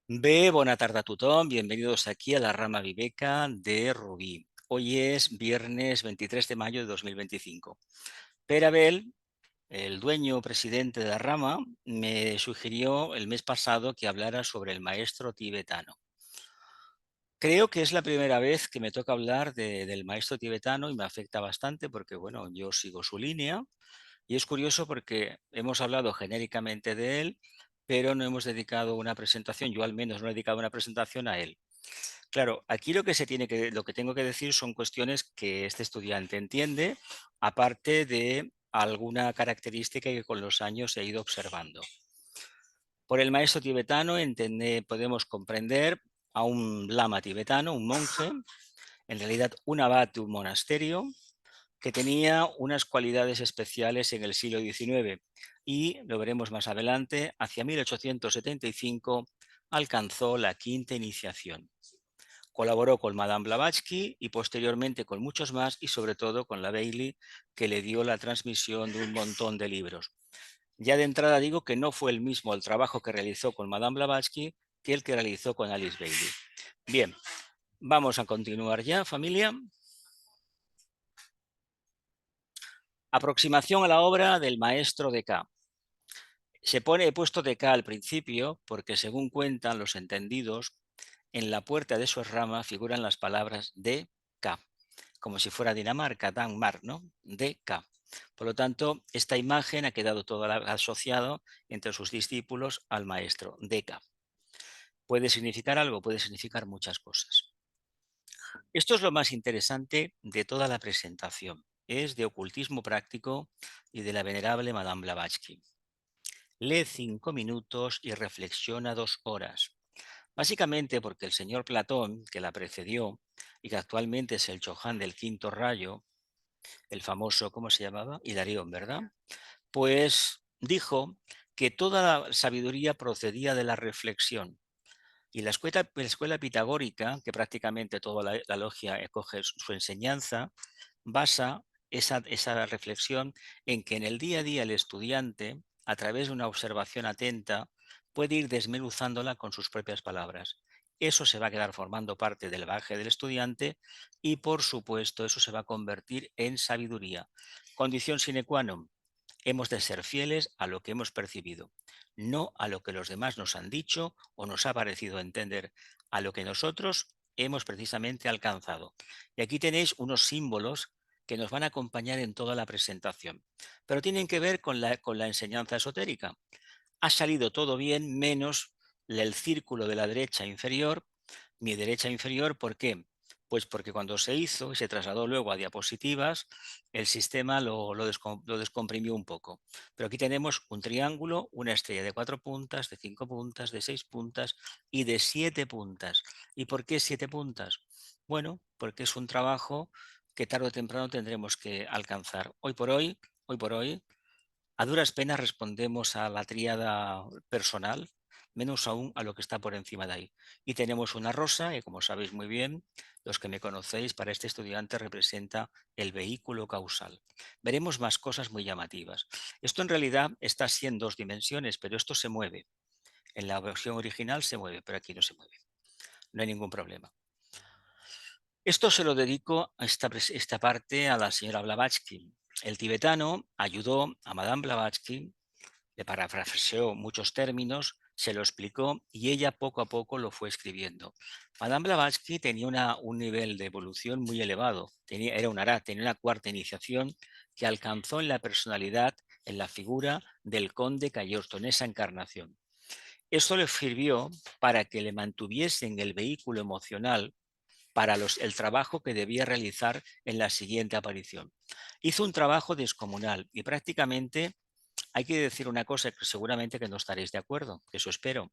Bé, bona tarda a tothom. Bienvenidos aquí a la rama Viveca de Rubí. Hoy es viernes 23 de mayo de 2025. Per Abel, el dueño presidente de la rama, me sugirió el mes pasado que hablara sobre el maestro tibetano. Creo que es la primera vez que me toca hablar del maestro tibetano y me afecta bastante porque, bueno, yo sigo su línea y es curioso porque hemos hablado genéricamente de él, pero no hemos dedicado una presentación, yo al menos no he dedicado una presentación a él. Claro, aquí lo que tengo que decir son cuestiones que este estudiante entiende, aparte de alguna característica que con los años he ido observando. Por el maestro tibetano podemos comprender a un lama tibetano, un monje, en realidad un abad de un monasterio, que tenía unas cualidades especiales en el siglo XIX y, lo veremos más adelante, hacia 1875 alcanzó la quinta iniciación. Colaboró con Madame Blavatsky y posteriormente con muchos más y sobre todo con la Bailey, que le dio la transmisión de un montón de libros. Ya de entrada digo que no fue el mismo el trabajo que realizó con Madame Blavatsky que el que realizó con Alice Bailey. Bien, vamos a continuar ya, familia. Aproximación a la obra del maestro de K. He puesto de K al principio porque, según cuentan los entendidos, en la puerta de su rama figuran las palabras de K, como si fuera Dinamarca, Danmark, ¿no? De K. Por lo tanto, esta imagen ha quedado toda asociada entre sus discípulos al maestro, de K. ¿Puede significar algo? Puede significar muchas cosas. Esto es lo más interesante de toda la presentación. Es de ocultismo práctico y de la venerable Madame Blavatsky. Lee 5 minutos y reflexiona 2 horas. Básicamente porque el señor Platón, que la precedió y que actualmente es el Choján del quinto rayo, el famoso, ¿cómo se llamaba? Hilarión, ¿verdad? Pues dijo que toda la sabiduría procedía de la reflexión. Y la escuela pitagórica, que prácticamente toda la logia coge su enseñanza, basa esa reflexión en que en el día a día el estudiante, a través de una observación atenta, puede ir desmenuzándola con sus propias palabras. Eso se va a quedar formando parte del bagaje del estudiante y, por supuesto, eso se va a convertir en sabiduría. Condición sine qua non. Hemos de ser fieles a lo que hemos percibido, no a lo que los demás nos han dicho o nos ha parecido entender, a lo que nosotros hemos precisamente alcanzado. Y aquí tenéis unos símbolos que nos van a acompañar en toda la presentación, pero tienen que ver con la enseñanza esotérica. Ha salido todo bien menos el círculo de la derecha inferior, mi derecha inferior. ¿Por qué? Pues porque cuando se hizo y se trasladó luego a diapositivas, el sistema lo descomprimió un poco. Pero aquí tenemos un triángulo, una estrella de 4 puntas, de 5 puntas, de 6 puntas y de 7 puntas. ¿Y por qué 7 puntas? Bueno, porque es un trabajo que tarde o temprano tendremos que alcanzar. Hoy por hoy, a duras penas respondemos a la tríada personal, menos aún a lo que está por encima de ahí. Y tenemos una rosa, que como sabéis muy bien, los que me conocéis, para este estudiante representa el vehículo causal. Veremos más cosas muy llamativas. Esto en realidad está así en 2 dimensiones, pero esto se mueve. En la versión original se mueve, pero aquí no se mueve. No hay ningún problema. Esto se lo dedico a esta parte a la señora Blavatsky. El tibetano ayudó a Madame Blavatsky, le parafraseó muchos términos, se lo explicó y ella poco a poco lo fue escribiendo. Madame Blavatsky tenía un nivel de evolución muy elevado, era un Arhat, tenía una cuarta iniciación que alcanzó en la personalidad, en la figura del conde Cagliostro, en esa encarnación. Esto le sirvió para que le mantuviesen el vehículo emocional para el trabajo que debía realizar en la siguiente aparición. Hizo un trabajo descomunal y prácticamente hay que decir una cosa que seguramente que no estaréis de acuerdo, que eso espero.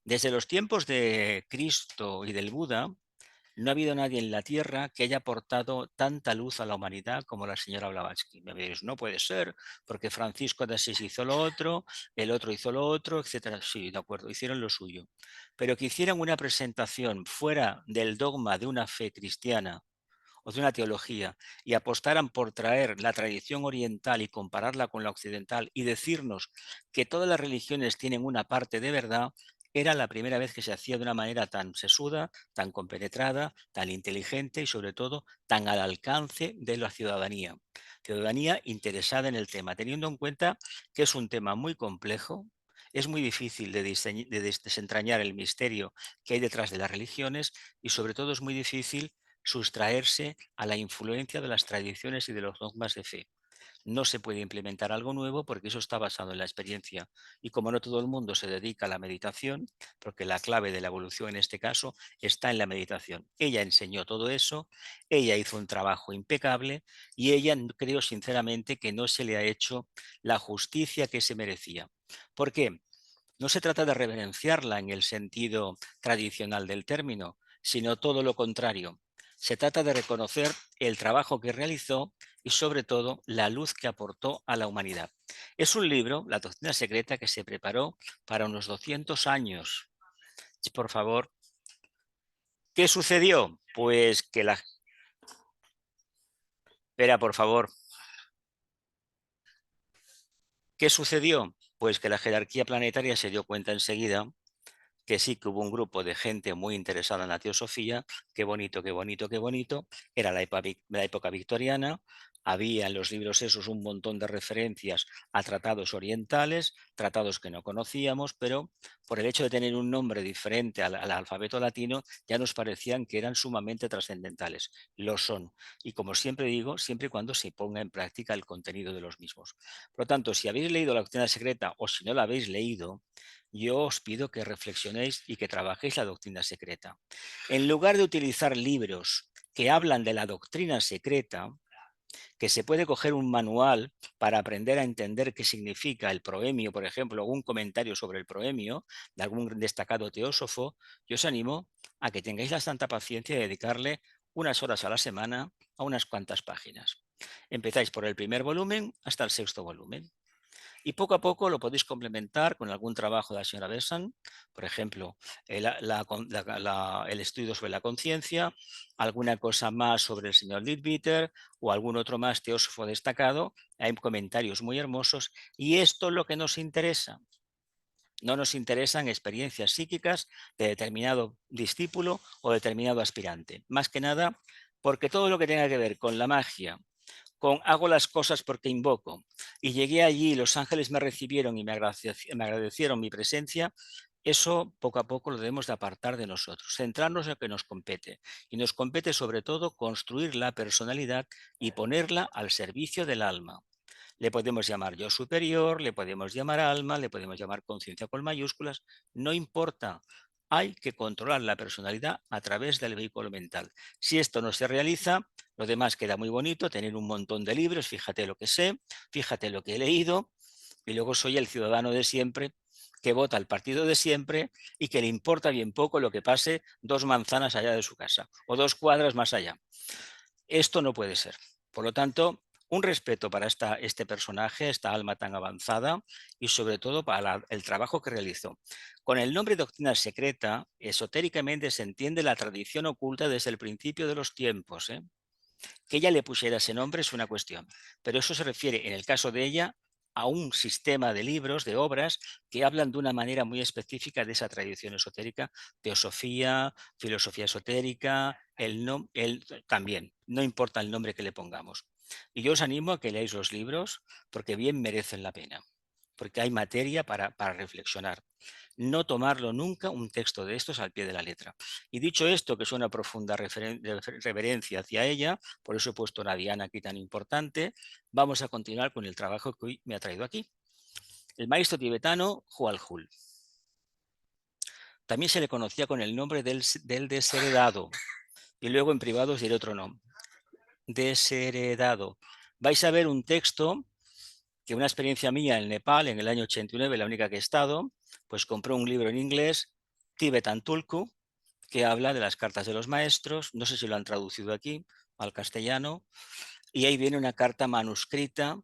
Desde los tiempos de Cristo y del Buda, no ha habido nadie en la Tierra que haya aportado tanta luz a la humanidad como la señora Blavatsky. Me diréis, no puede ser, porque Francisco de Asís hizo lo otro, el otro hizo lo otro, etcétera. Sí, de acuerdo, hicieron lo suyo. Pero que hicieran una presentación fuera del dogma de una fe cristiana o de una teología y apostaran por traer la tradición oriental y compararla con la occidental y decirnos que todas las religiones tienen una parte de verdad, Era la primera vez que se hacía de una manera tan sesuda, tan compenetrada, tan inteligente y sobre todo tan al alcance de la ciudadanía. Ciudadanía interesada en el tema, teniendo en cuenta que es un tema muy complejo, es muy difícil de desentrañar el misterio que hay detrás de las religiones y sobre todo es muy difícil sustraerse a la influencia de las tradiciones y de los dogmas de fe. No se puede implementar algo nuevo porque eso está basado en la experiencia. Y como no todo el mundo se dedica a la meditación, porque la clave de la evolución en este caso está en la meditación. Ella enseñó todo eso, ella hizo un trabajo impecable y ella creo sinceramente que no se le ha hecho la justicia que se merecía. ¿Por qué? No se trata de reverenciarla en el sentido tradicional del término, sino todo lo contrario. Se trata de reconocer el trabajo que realizó y sobre todo la luz que aportó a la humanidad. Es un libro, La doctrina secreta, que se preparó para unos 200 años. Por favor, ¿qué sucedió? Pues que la... Espera, por favor. ¿Qué sucedió? Pues que la jerarquía planetaria se dio cuenta enseguida que sí que hubo un grupo de gente muy interesada en la teosofía, qué bonito, qué bonito, qué bonito, era la época victoriana, había en los libros esos un montón de referencias a tratados orientales, tratados que no conocíamos, pero por el hecho de tener un nombre diferente al alfabeto latino, ya nos parecían que eran sumamente trascendentales. Lo son. Y como siempre digo, siempre y cuando se ponga en práctica el contenido de los mismos. Por lo tanto, si habéis leído la doctrina secreta o si no la habéis leído, yo os pido que reflexionéis y que trabajéis la doctrina secreta. En lugar de utilizar libros que hablan de la doctrina secreta, que se puede coger un manual para aprender a entender qué significa el proemio, por ejemplo, algún comentario sobre el proemio de algún destacado teósofo, yo os animo a que tengáis la santa paciencia de dedicarle unas horas a la semana a unas cuantas páginas. Empezáis por el primer volumen hasta el sexto volumen. Y poco a poco lo podéis complementar con algún trabajo de la señora Besant, por ejemplo, el estudio sobre la conciencia, alguna cosa más sobre el señor Leadbeater o algún otro más teósofo destacado. Hay comentarios muy hermosos y esto es lo que nos interesa. No nos interesan experiencias psíquicas de determinado discípulo o determinado aspirante. Más que nada, porque todo lo que tenga que ver con la magia, con hago las cosas porque invoco, y llegué allí, los ángeles me recibieron y me agradecieron mi presencia, eso poco a poco lo debemos de apartar de nosotros, centrarnos en lo que nos compete. Y nos compete sobre todo construir la personalidad y ponerla al servicio del alma. Le podemos llamar yo superior, le podemos llamar alma, le podemos llamar conciencia con mayúsculas, no importa. Hay que controlar la personalidad a través del vehículo mental. Si esto no se realiza, lo demás queda muy bonito, tener un montón de libros, fíjate lo que sé, fíjate lo que he leído, y luego soy el ciudadano de siempre que vota al partido de siempre y que le importa bien poco lo que pase 2 manzanas allá de su casa o 2 cuadras más allá. Esto no puede ser. Por lo tanto, un respeto para este personaje, esta alma tan avanzada y sobre todo para el trabajo que realizó. Con el nombre Doctrina Secreta, esotéricamente se entiende la tradición oculta desde el principio de los tiempos. Que ella le pusiera ese nombre es una cuestión, pero eso se refiere, en el caso de ella, a un sistema de libros, de obras, que hablan de una manera muy específica de esa tradición esotérica, teosofía, filosofía esotérica, también, no importa el nombre que le pongamos. Y yo os animo a que leáis los libros porque bien merecen la pena, porque hay materia para reflexionar. No tomarlo nunca un texto de estos al pie de la letra. Y dicho esto, que es una profunda reverencia hacia ella, por eso he puesto a Diana aquí tan importante, vamos a continuar con el trabajo que hoy me ha traído aquí. El maestro tibetano Hualhul. También se le conocía con el nombre del desheredado, y luego en privado os diré otro nombre. Desheredado. Vais a ver un texto que una experiencia mía en Nepal, en el año 89, la única que he estado, pues compré un libro en inglés, Tibetan Tulku, que habla de las cartas de los maestros, no sé si lo han traducido aquí al castellano, y ahí viene una carta manuscrita,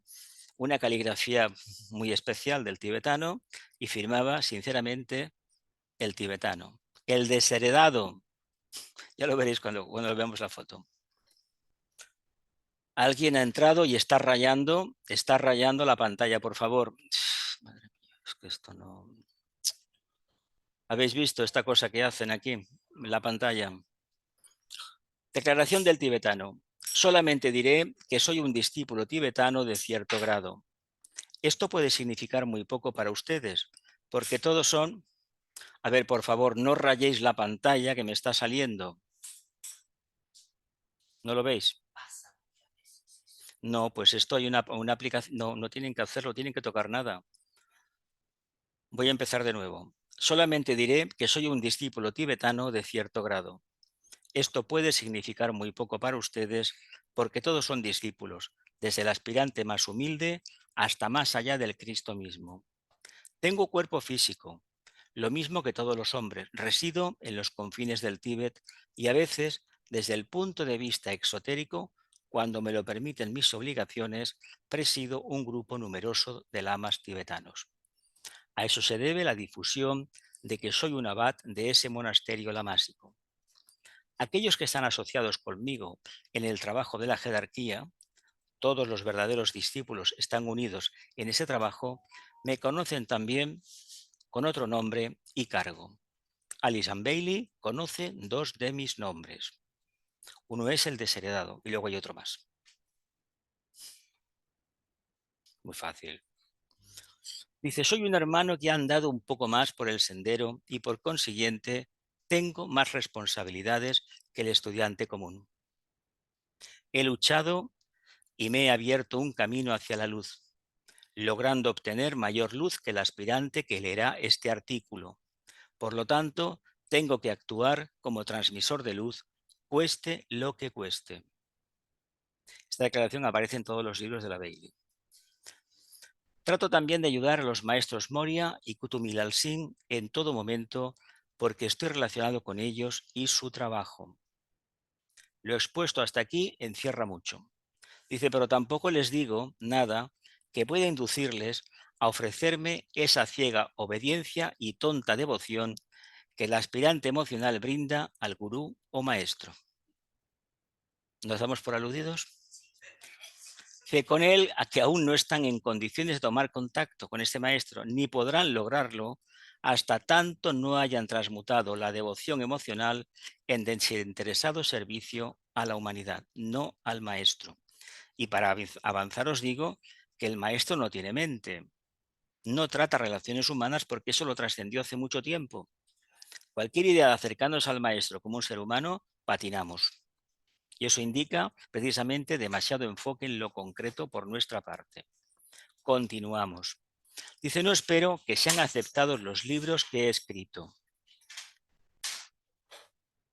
una caligrafía muy especial del tibetano, y firmaba sinceramente el tibetano. El desheredado, ya lo veréis cuando veamos la foto. Alguien ha entrado y está rayando la pantalla, por favor. Madre mía, es que esto no... ¿Habéis visto esta cosa que hacen aquí en la pantalla? Declaración del tibetano. Solamente diré que soy un discípulo tibetano de cierto grado. Esto puede significar muy poco para ustedes, porque todos son... A ver, por favor, no rayéis la pantalla que me está saliendo. ¿No lo veis? No, pues esto hay una aplicación... No, no tienen que hacerlo, tienen que tocar nada. Voy a empezar de nuevo. Solamente diré que soy un discípulo tibetano de cierto grado. Esto puede significar muy poco para ustedes porque todos son discípulos, desde el aspirante más humilde hasta más allá del Cristo mismo. Tengo cuerpo físico, lo mismo que todos los hombres. Resido en los confines del Tíbet y a veces, desde el punto de vista exotérico, cuando me lo permiten mis obligaciones, presido un grupo numeroso de lamas tibetanos. A eso se debe la difusión de que soy un abad de ese monasterio lamásico. Aquellos que están asociados conmigo en el trabajo de la jerarquía, todos los verdaderos discípulos están unidos en ese trabajo, me conocen también con otro nombre y cargo. Alison Bailey conoce dos de mis nombres. Uno es el desheredado y luego hay otro más. Muy fácil. Dice, soy un hermano que ha andado un poco más por el sendero y por consiguiente tengo más responsabilidades que el estudiante común. He luchado y me he abierto un camino hacia la luz, logrando obtener mayor luz que el aspirante que leerá este artículo. Por lo tanto, tengo que actuar como transmisor de luz, cueste lo que cueste. Esta declaración aparece en todos los libros de la Bailey. Trato también de ayudar a los maestros Moria y Kutumilal Singh en todo momento porque estoy relacionado con ellos y su trabajo. Lo expuesto hasta aquí encierra mucho. Dice, pero tampoco les digo nada que pueda inducirles a ofrecerme esa ciega obediencia y tonta devoción que el aspirante emocional brinda al gurú o maestro. ¿Nos damos por aludidos? Que con él, a que aún no están en condiciones de tomar contacto con este maestro, ni podrán lograrlo hasta tanto no hayan transmutado la devoción emocional en desinteresado servicio a la humanidad, no al maestro. Y para avanzar os digo que el maestro no tiene mente, no trata relaciones humanas porque eso lo trascendió hace mucho tiempo. Cualquier idea de acercarnos al maestro como un ser humano, patinamos. Y eso indica precisamente demasiado enfoque en lo concreto por nuestra parte. Continuamos. Dice, no espero que sean aceptados los libros que he escrito.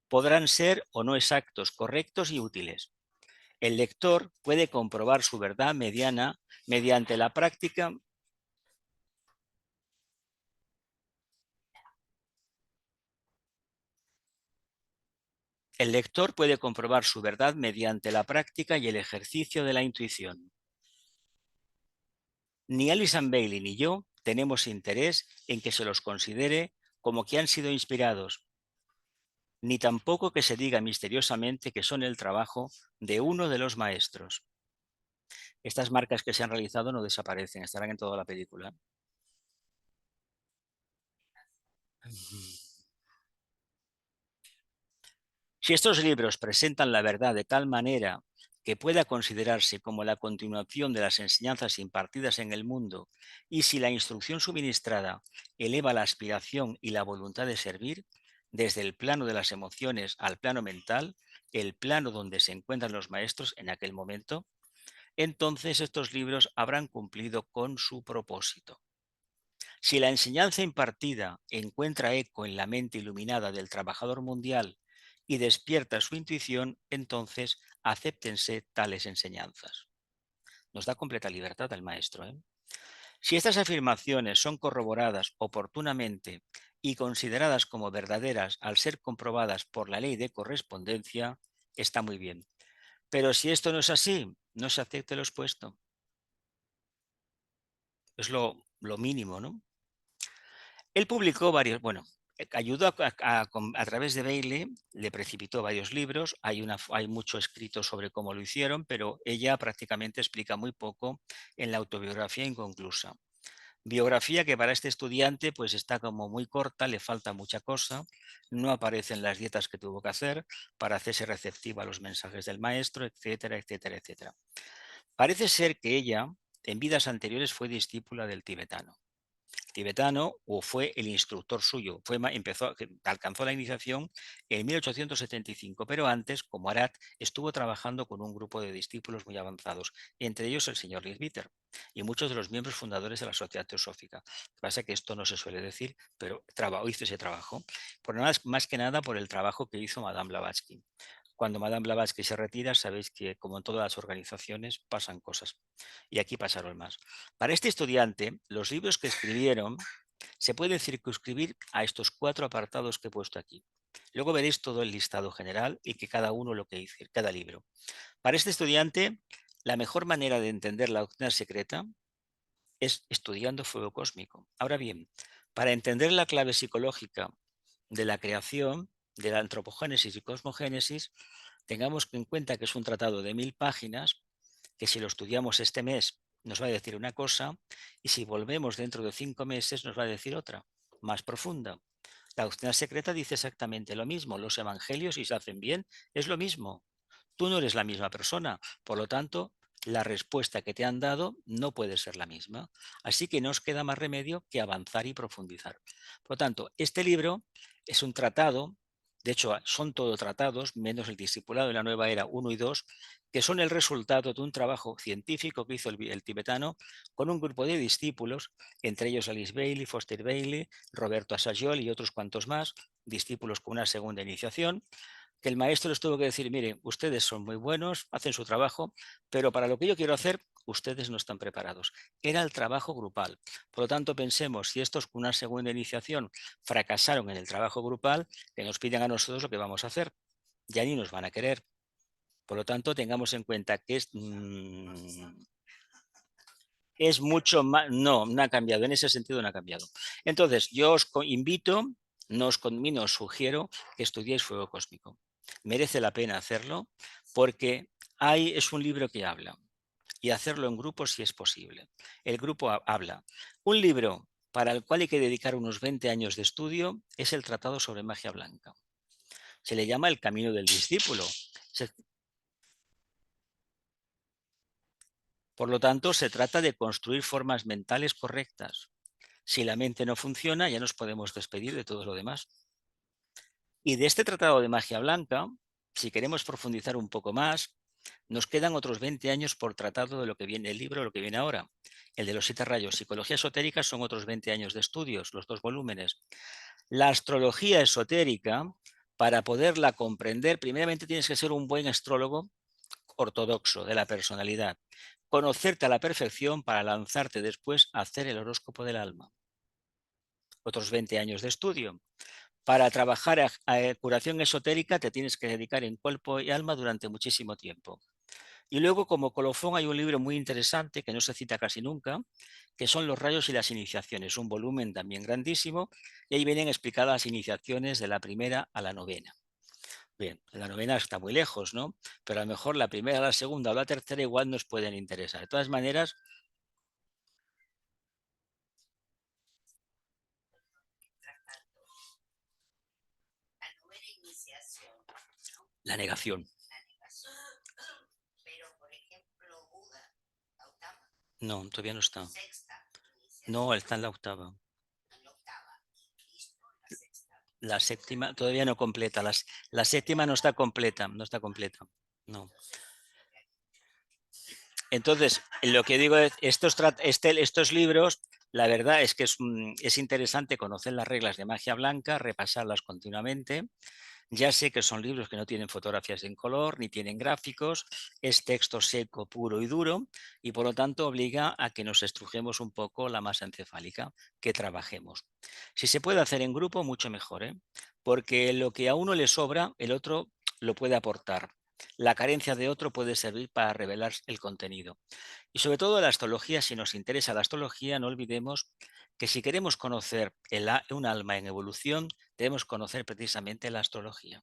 Podrán ser o no exactos, correctos y útiles. El lector puede comprobar su verdad mediana mediante la práctica. El lector puede comprobar su verdad mediante la práctica y el ejercicio de la intuición. Ni Alison Bailey ni yo tenemos interés en que se los considere como que han sido inspirados, ni tampoco que se diga misteriosamente que son el trabajo de uno de los maestros. Estas marcas que se han realizado no desaparecen, estarán en toda la película. Si estos libros presentan la verdad de tal manera que pueda considerarse como la continuación de las enseñanzas impartidas en el mundo, y si la instrucción suministrada eleva la aspiración y la voluntad de servir, desde el plano de las emociones al plano mental, el plano donde se encuentran los maestros en aquel momento, entonces estos libros habrán cumplido con su propósito. Si la enseñanza impartida encuentra eco en la mente iluminada del trabajador mundial y despierta su intuición, entonces acéptense tales enseñanzas. Nos da completa libertad al maestro. Si estas afirmaciones son corroboradas oportunamente y consideradas como verdaderas al ser comprobadas por la ley de correspondencia, está muy bien. Pero si esto no es así, no se acepte lo expuesto. Es lo mínimo, ¿no? Él publicó varios, bueno, ayudó a través de Bailey, le precipitó varios libros, hay mucho escrito sobre cómo lo hicieron, pero ella prácticamente explica muy poco en la autobiografía inconclusa. Biografía que para este estudiante pues está como muy corta, le falta mucha cosa, no aparecen las dietas que tuvo que hacer para hacerse receptiva a los mensajes del maestro, etcétera, etcétera, etcétera. Parece ser que ella en vidas anteriores fue discípula del tibetano. Tibetano o fue el instructor suyo, alcanzó la iniciación en 1875, pero antes, como Arat, estuvo trabajando con un grupo de discípulos muy avanzados, entre ellos el señor Leadbeater y muchos de los miembros fundadores de la Sociedad Teosófica. Lo que pasa es que esto no se suele decir, pero hizo ese trabajo, por nada, más que nada por el trabajo que hizo Madame Blavatsky. Cuando Madame Blavatsky se retira, sabéis que, como en todas las organizaciones, pasan cosas. Y aquí pasaron más. Para este estudiante, los libros que escribieron se pueden circunscribir a estos 4 apartados que he puesto aquí. Luego veréis todo el listado general y que cada uno lo que dice, cada libro. Para este estudiante, la mejor manera de entender la doctrina secreta es estudiando fuego cósmico. Ahora bien, para entender la clave psicológica de la creación, de la antropogénesis y cosmogénesis, tengamos en cuenta que es un tratado de 1000 páginas, que si lo estudiamos este mes nos va a decir una cosa y si volvemos dentro de 5 meses nos va a decir otra, más profunda. La doctrina secreta dice exactamente lo mismo. Los evangelios, si se hacen bien, es lo mismo. Tú no eres la misma persona, por lo tanto, la respuesta que te han dado no puede ser la misma. Así que no os queda más remedio que avanzar y profundizar. Por lo tanto, este libro es un tratado, de hecho son todo tratados, menos el discipulado de la nueva era 1 y 2, que son el resultado de un trabajo científico que hizo el tibetano con un grupo de discípulos, entre ellos Alice Bailey, Foster Bailey, Roberto Assagiol y otros cuantos más, discípulos con una segunda iniciación, que el maestro les tuvo que decir, mire, ustedes son muy buenos, hacen su trabajo, pero para lo que yo quiero hacer, ustedes no están preparados. Era el trabajo grupal. Por lo tanto, pensemos, si estos con una segunda iniciación fracasaron en el trabajo grupal, que nos pidan a nosotros lo que vamos a hacer. Ya ni nos van a querer. Por lo tanto, tengamos en cuenta que es mucho más... No, no ha cambiado. En ese sentido no ha cambiado. Entonces, yo os invito, no os conmino, os sugiero que estudiéis fuego cósmico. Merece la pena hacerlo porque es un libro que habla y hacerlo en grupo si es posible. El grupo habla. Un libro para el cual hay que dedicar unos 20 años de estudio es el Tratado sobre Magia Blanca. Se le llama el camino del discípulo. Por lo tanto, se trata de construir formas mentales correctas. Si la mente no funciona, ya nos podemos despedir de todo lo demás. Y de este tratado de magia blanca, si queremos profundizar un poco más, nos quedan otros 20 años por tratado de lo que viene el libro, lo que viene ahora. El de los 7 rayos. Psicología esotérica son otros 20 años de estudios, los 2 volúmenes. La astrología esotérica, para poderla comprender, primeramente tienes que ser un buen astrólogo ortodoxo de la personalidad. Conocerte a la perfección para lanzarte después a hacer el horóscopo del alma. Otros 20 años de estudio. Para trabajar a curación esotérica te tienes que dedicar en cuerpo y alma durante muchísimo tiempo. Y luego, como colofón, hay un libro muy interesante que no se cita casi nunca, que son Los rayos y las iniciaciones, un volumen también grandísimo, y ahí vienen explicadas las iniciaciones de la primera a la novena. Bien, la novena está muy lejos, ¿no? Pero a lo mejor la primera, la segunda o la tercera igual nos pueden interesar. De todas maneras, la negación. No, todavía no está. No, está en la octava. La séptima todavía no completa. La séptima no está completa, no está completa. No. Entonces, lo que digo es, estos libros, la verdad es que es interesante conocer las reglas de magia blanca, repasarlas continuamente. Ya sé que son libros que no tienen fotografías en color, ni tienen gráficos, es texto seco, puro y duro, y por lo tanto obliga a que nos estrujemos un poco la masa encefálica, que trabajemos. Si se puede hacer en grupo, mucho mejor, ¿eh? Porque lo que a uno le sobra, el otro lo puede aportar. La carencia de otro puede servir para revelar el contenido. Y sobre todo la astrología, si nos interesa la astrología, no olvidemos que si queremos conocer un alma en evolución, debemos conocer precisamente la astrología.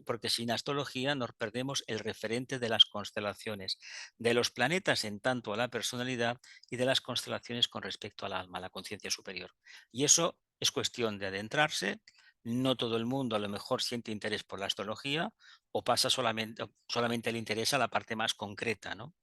Porque sin astrología nos perdemos el referente de las constelaciones, de los planetas en tanto a la personalidad y de las constelaciones con respecto al alma, a la conciencia superior. Y eso es cuestión de adentrarse. No todo el mundo a lo mejor siente interés por la astrología o pasa solamente le interesa la parte más concreta, ¿no?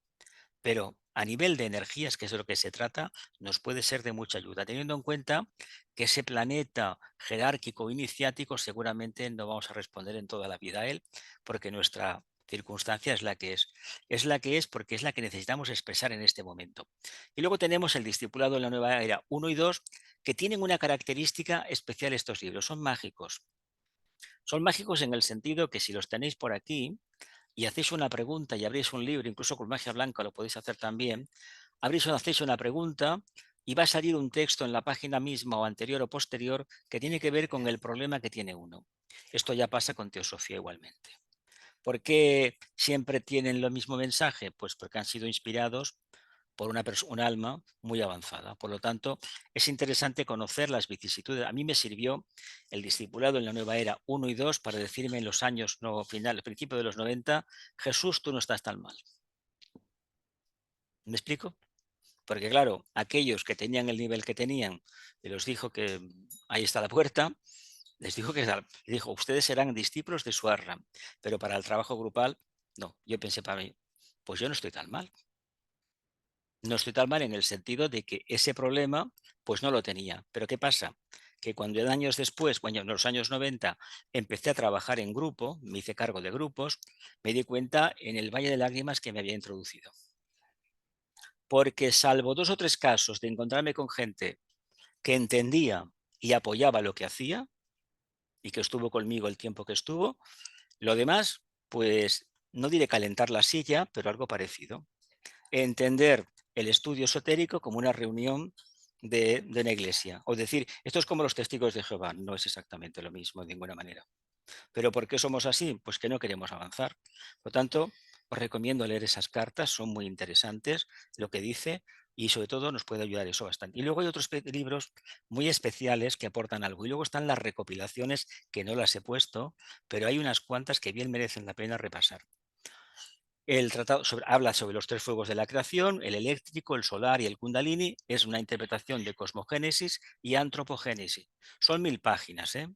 Pero a nivel de energías, que es de lo que se trata, nos puede ser de mucha ayuda, teniendo en cuenta que ese planeta jerárquico iniciático seguramente no vamos a responder en toda la vida a él, porque nuestra circunstancia es la que es. Es la que es porque es la que necesitamos expresar en este momento. Y luego tenemos el discipulado en la nueva era 1 y 2, que tienen una característica especial estos libros, son mágicos. Son mágicos en el sentido que si los tenéis por aquí, y hacéis una pregunta y abrís un libro, incluso con magia blanca lo podéis hacer también, hacéis una pregunta y va a salir un texto en la página misma o anterior o posterior que tiene que ver con el problema que tiene uno. Esto ya pasa con teosofía igualmente. ¿Por qué siempre tienen el mismo mensaje? Pues porque han sido inspirados por un alma muy avanzada. Por lo tanto, es interesante conocer las vicisitudes. A mí me sirvió el discipulado en la nueva era 1 y 2 para decirme en los años no finales, principio de los 90, Jesús, tú no estás tan mal. ¿Me explico? Porque claro, aquellos que tenían el nivel que tenían y los dijo que ahí está la puerta, les dijo dijo, ustedes serán discípulos de Suarra, pero para el trabajo grupal, no. Yo pensé para mí, pues yo no estoy tan mal. No estoy tan mal en el sentido de que ese problema, pues no lo tenía. Pero ¿qué pasa? Que cuando años después, cuando en los años 90, empecé a trabajar en grupo, me hice cargo de grupos, me di cuenta en el Valle de Lágrimas que me había introducido. Porque salvo 2 o 3 casos de encontrarme con gente que entendía y apoyaba lo que hacía y que estuvo conmigo el tiempo que estuvo, lo demás, pues no diré calentar la silla, pero algo parecido. Entender el estudio esotérico como una reunión de una iglesia. O decir, esto es como los testigos de Jehová, no es exactamente lo mismo de ninguna manera. ¿Pero por qué somos así? Pues que no queremos avanzar. Por lo tanto, os recomiendo leer esas cartas, son muy interesantes lo que dice y sobre todo nos puede ayudar eso bastante. Y luego hay otros libros muy especiales que aportan algo. Y luego están las recopilaciones que no las he puesto, pero hay unas cuantas que bien merecen la pena repasar. El tratado habla sobre los 3 fuegos de la creación, el eléctrico, el solar y el kundalini. Es una interpretación de cosmogénesis y antropogénesis. Son 1000 páginas, ¿eh?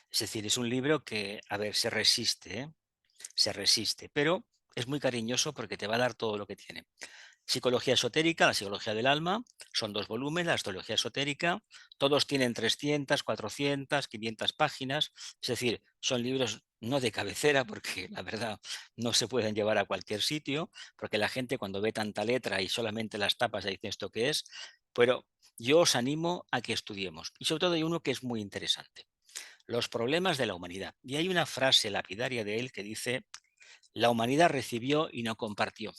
Es decir, es un libro que, a ver, se resiste, ¿eh? Se resiste, pero es muy cariñoso porque te va a dar todo lo que tiene. Psicología esotérica, la psicología del alma, son 2 volúmenes, la astrología esotérica, todos tienen 300, 400, 500 páginas, es decir, son libros no de cabecera porque la verdad no se pueden llevar a cualquier sitio, porque la gente cuando ve tanta letra y solamente las tapas ya dice esto qué es, pero yo os animo a que estudiemos. Y sobre todo hay uno que es muy interesante, los problemas de la humanidad. Y hay una frase lapidaria de él que dice, la humanidad recibió y no compartió.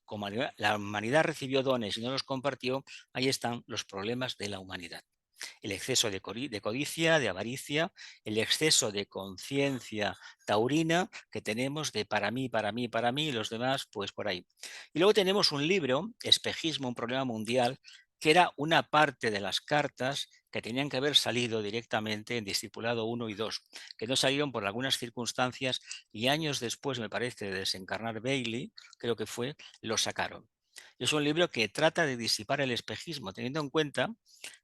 Como la humanidad recibió dones y no los compartió, ahí están los problemas de la humanidad. El exceso de codicia, de avaricia, el exceso de conciencia taurina que tenemos de para mí, para mí, para mí, y los demás, pues por ahí. Y luego tenemos un libro, Espejismo, un problema mundial, que era una parte de las cartas que tenían que haber salido directamente en Discipulado 1 y 2, que no salieron por algunas circunstancias y años después, me parece, de desencarnar Bailey, creo que fue, lo sacaron. Es un libro que trata de disipar el espejismo, teniendo en cuenta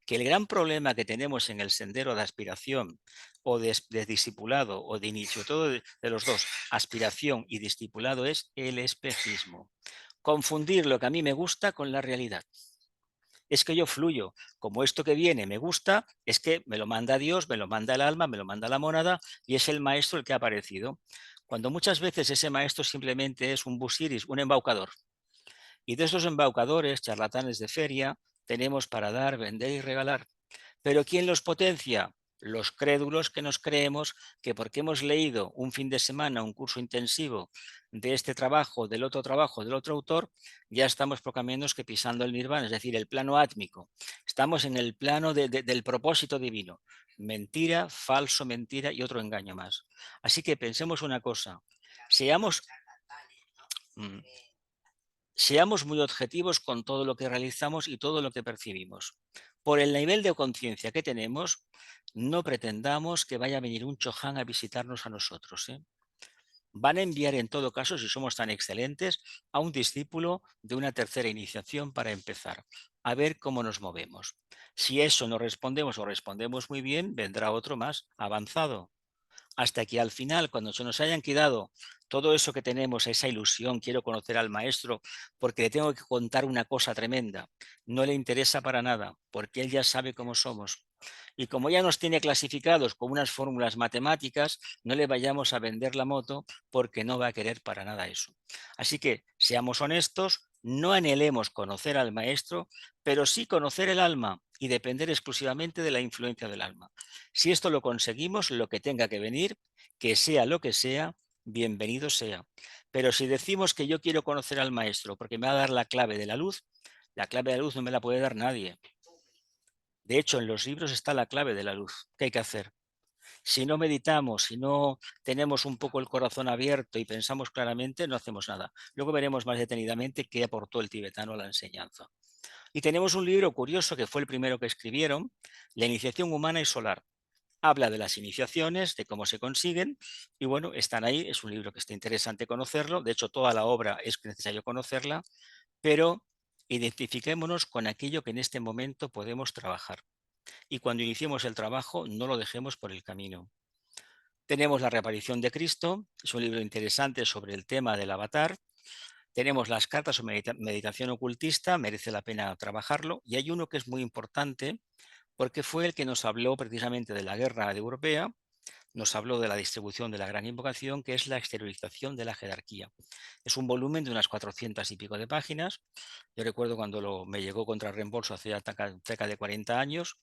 que el gran problema que tenemos en el sendero de aspiración o de discipulado o de inicio, todo de los dos, aspiración y discipulado, es el espejismo. Confundir lo que a mí me gusta con la realidad. Es que yo fluyo, como esto que viene me gusta, es que me lo manda Dios, me lo manda el alma, me lo manda la monada y es el maestro el que ha aparecido. Cuando muchas veces ese maestro simplemente es un busiris, un embaucador. Y de esos embaucadores, charlatanes de feria, tenemos para dar, vender y regalar. Pero ¿quién los potencia? Los crédulos que nos creemos que porque hemos leído un fin de semana un curso intensivo de este trabajo, del otro autor, ya estamos poco menos que pisando el nirvana, es decir, el plano átmico. Estamos en el plano del propósito divino. Mentira, falso, mentira y otro engaño más. Así que pensemos una cosa, seamos... Seamos muy objetivos con todo lo que realizamos y todo lo que percibimos. Por el nivel de conciencia que tenemos, no pretendamos que vaya a venir un Chohan a visitarnos a nosotros, ¿eh? Van a enviar en todo caso, si somos tan excelentes, a un discípulo de una tercera iniciación para empezar, a ver cómo nos movemos. Si eso no respondemos o respondemos muy bien, vendrá otro más avanzado, hasta que al final, cuando se nos hayan quedado todo eso que tenemos, esa ilusión, quiero conocer al maestro porque le tengo que contar una cosa tremenda, no le interesa para nada, porque él ya sabe cómo somos. Y como ya nos tiene clasificados con unas fórmulas matemáticas, no le vayamos a vender la moto porque no va a querer para nada eso. Así que seamos honestos, no anhelemos conocer al maestro, pero sí conocer el alma y depender exclusivamente de la influencia del alma. Si esto lo conseguimos, lo que tenga que venir, que sea lo que sea, bienvenido sea. Pero si decimos que yo quiero conocer al maestro porque me va a dar la clave de la clave de la luz no me la puede dar nadie. De hecho, en los libros está la clave de la luz. ¿Qué hay que hacer? Si no meditamos, si no tenemos un poco el corazón abierto y pensamos claramente, no hacemos nada. Luego veremos más detenidamente qué aportó el tibetano a la enseñanza. Y tenemos un libro curioso que fue el primero que escribieron, La iniciación humana y solar. Habla de las iniciaciones, de cómo se consiguen, y bueno, están ahí, es un libro que está interesante conocerlo, de hecho toda la obra es necesario conocerla, pero identifiquémonos con aquello que en este momento podemos trabajar. Y cuando iniciemos el trabajo, no lo dejemos por el camino. Tenemos la reaparición de Cristo, es un libro interesante sobre el tema del avatar. Tenemos las cartas sobre meditación ocultista, merece la pena trabajarlo. Y hay uno que es muy importante porque fue el que nos habló precisamente de la guerra europea, nos habló de la distribución de la gran invocación, que es la exteriorización de la jerarquía. Es un volumen de unas 400 y pico de páginas. Yo recuerdo cuando me llegó contra reembolso hace ya cerca de 40 años.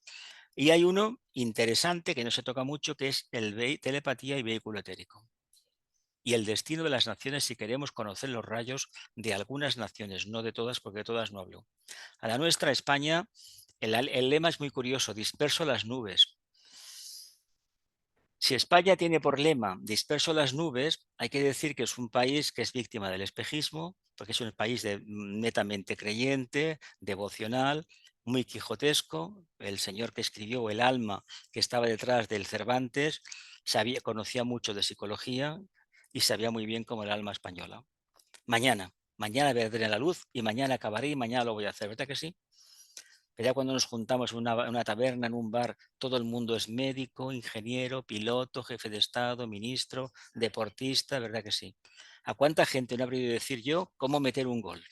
Y hay uno interesante que no se toca mucho, que es el telepatía y vehículo etérico. Y el destino de las naciones si queremos conocer los rayos de algunas naciones, no de todas, porque de todas no hablo. A la nuestra, España, el lema es muy curioso, disperso las nubes. Si España tiene por lema disperso las nubes, hay que decir que es un país que es víctima del espejismo, porque es un país netamente creyente, devocional, muy quijotesco. El señor que escribió El alma, que estaba detrás del Cervantes, conocía mucho de psicología y sabía muy bien cómo era el alma española. Mañana veré la luz y mañana acabaré y mañana lo voy a hacer, ¿verdad que sí? Pero ya cuando nos juntamos en una taberna, en un bar, todo el mundo es médico, ingeniero, piloto, jefe de Estado, ministro, deportista, ¿verdad que sí? ¿A cuánta gente no habría de decir yo cómo meter un gol?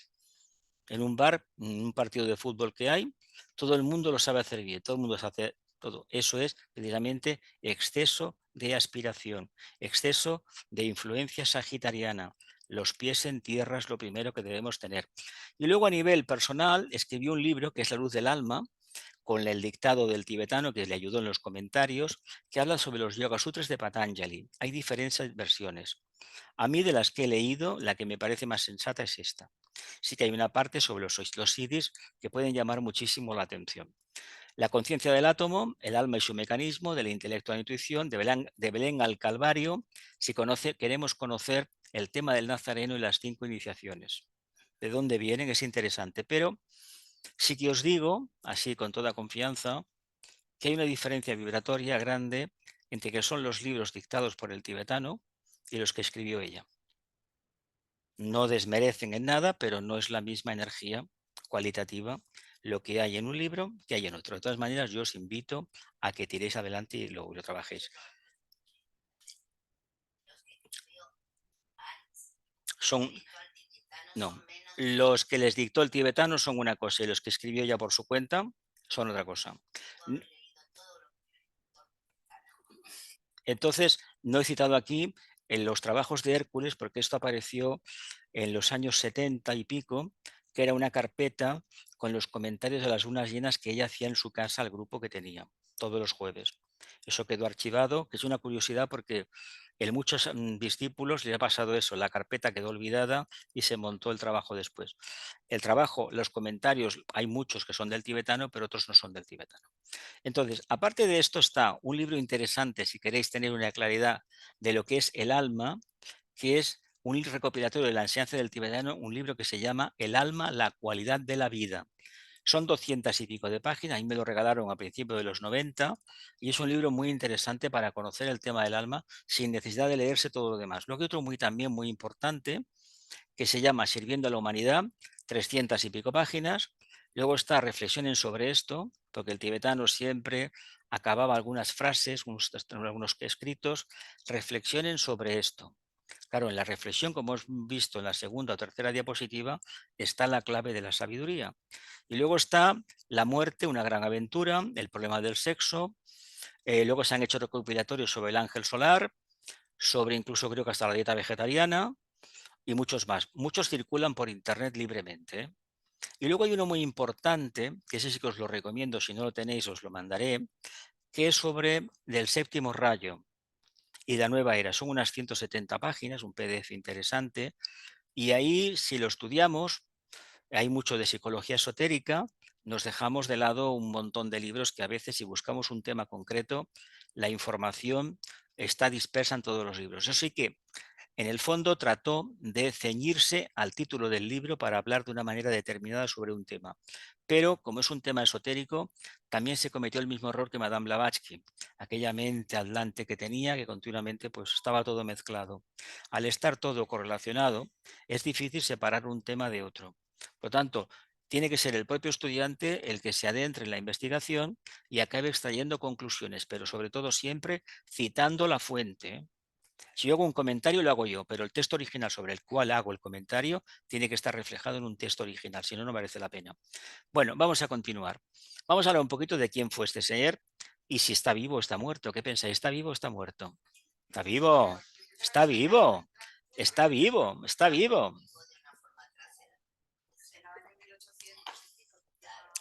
En un bar, en un partido de fútbol que hay, todo el mundo lo sabe hacer bien, todo el mundo sabe hacer todo. Eso es precisamente exceso de aspiración, exceso de influencia sagitariana. Los pies en tierra es lo primero que debemos tener. Y luego a nivel personal escribió un libro que es La luz del alma, con el dictado del tibetano que le ayudó en los comentarios, que habla sobre los Yoga Sutras de Patanjali. Hay diferentes versiones. A mí de las que he leído, la que me parece más sensata es esta. Sí que hay una parte sobre los siddhis que pueden llamar muchísimo la atención. La conciencia del átomo, el alma y su mecanismo, del intelecto a la intuición, de Belén al Calvario, si queremos conocer el tema del Nazareno y las 5 iniciaciones. ¿De dónde vienen? Es interesante, pero sí que os digo, así con toda confianza, que hay una diferencia vibratoria grande entre que son los libros dictados por el tibetano y los que escribió ella. No desmerecen en nada, pero no es la misma energía cualitativa lo que hay en un libro que hay en otro. De todas maneras, yo os invito a que tiréis adelante y lo trabajéis. Son, no, los que les dictó el tibetano son una cosa y los que escribió ella por su cuenta son otra cosa. Entonces, no he citado aquí en los trabajos de Hércules, porque esto apareció en los años 70 y pico, que era una carpeta con los comentarios de las lunas llenas que ella hacía en su casa al grupo que tenía, todos los jueves. Eso quedó archivado, que es una curiosidad porque en muchos discípulos le ha pasado eso, la carpeta quedó olvidada y se montó el trabajo después. El trabajo, los comentarios, hay muchos que son del tibetano, pero otros no son del tibetano. Entonces, aparte de esto está un libro interesante, si queréis tener una claridad de lo que es el alma, que es un recopilatorio de la enseñanza del tibetano, un libro que se llama El alma, la cualidad de la vida. Son 200 y pico de páginas, a mí me lo regalaron a principios de los 90 y es un libro muy interesante para conocer el tema del alma sin necesidad de leerse todo lo demás. Luego hay otro también muy importante que se llama Sirviendo a la Humanidad, 300 y pico páginas. Luego está Reflexionen sobre esto, porque el tibetano siempre acababa algunas frases, algunos escritos, reflexionen sobre esto. Claro, en la reflexión, como hemos visto en la segunda o tercera diapositiva, está la clave de la sabiduría. Y luego está La muerte, una gran aventura, El problema del sexo. Luego se han hecho recopilatorios sobre el ángel solar, sobre incluso creo que hasta la dieta vegetariana y muchos más. Muchos circulan por internet libremente, ¿eh? Y luego hay uno muy importante, que ese sí que os lo recomiendo, si no lo tenéis os lo mandaré, que es sobre del séptimo rayo y la nueva era. Son unas 170 páginas, un PDF interesante, y ahí si lo estudiamos, hay mucho de psicología esotérica, nos dejamos de lado un montón de libros que a veces si buscamos un tema concreto, la información está dispersa en todos los libros. Eso sí que en el fondo trató de ceñirse al título del libro para hablar de una manera determinada sobre un tema. Pero como es un tema esotérico, también se cometió el mismo error que Madame Blavatsky, aquella mente atlante que tenía, que continuamente pues, estaba todo mezclado. Al estar todo correlacionado, es difícil separar un tema de otro. Por lo tanto, tiene que ser el propio estudiante el que se adentre en la investigación y acabe extrayendo conclusiones, pero sobre todo siempre citando la fuente, ¿eh? Si yo hago un comentario, lo hago yo, pero el texto original sobre el cual hago el comentario tiene que estar reflejado en un texto original, si no, no merece la pena. Bueno, vamos a continuar. Vamos a hablar un poquito de quién fue este señor y si está vivo o está muerto. ¿Qué pensáis? ¿Está vivo o está muerto? Está vivo, está vivo, está vivo, está vivo.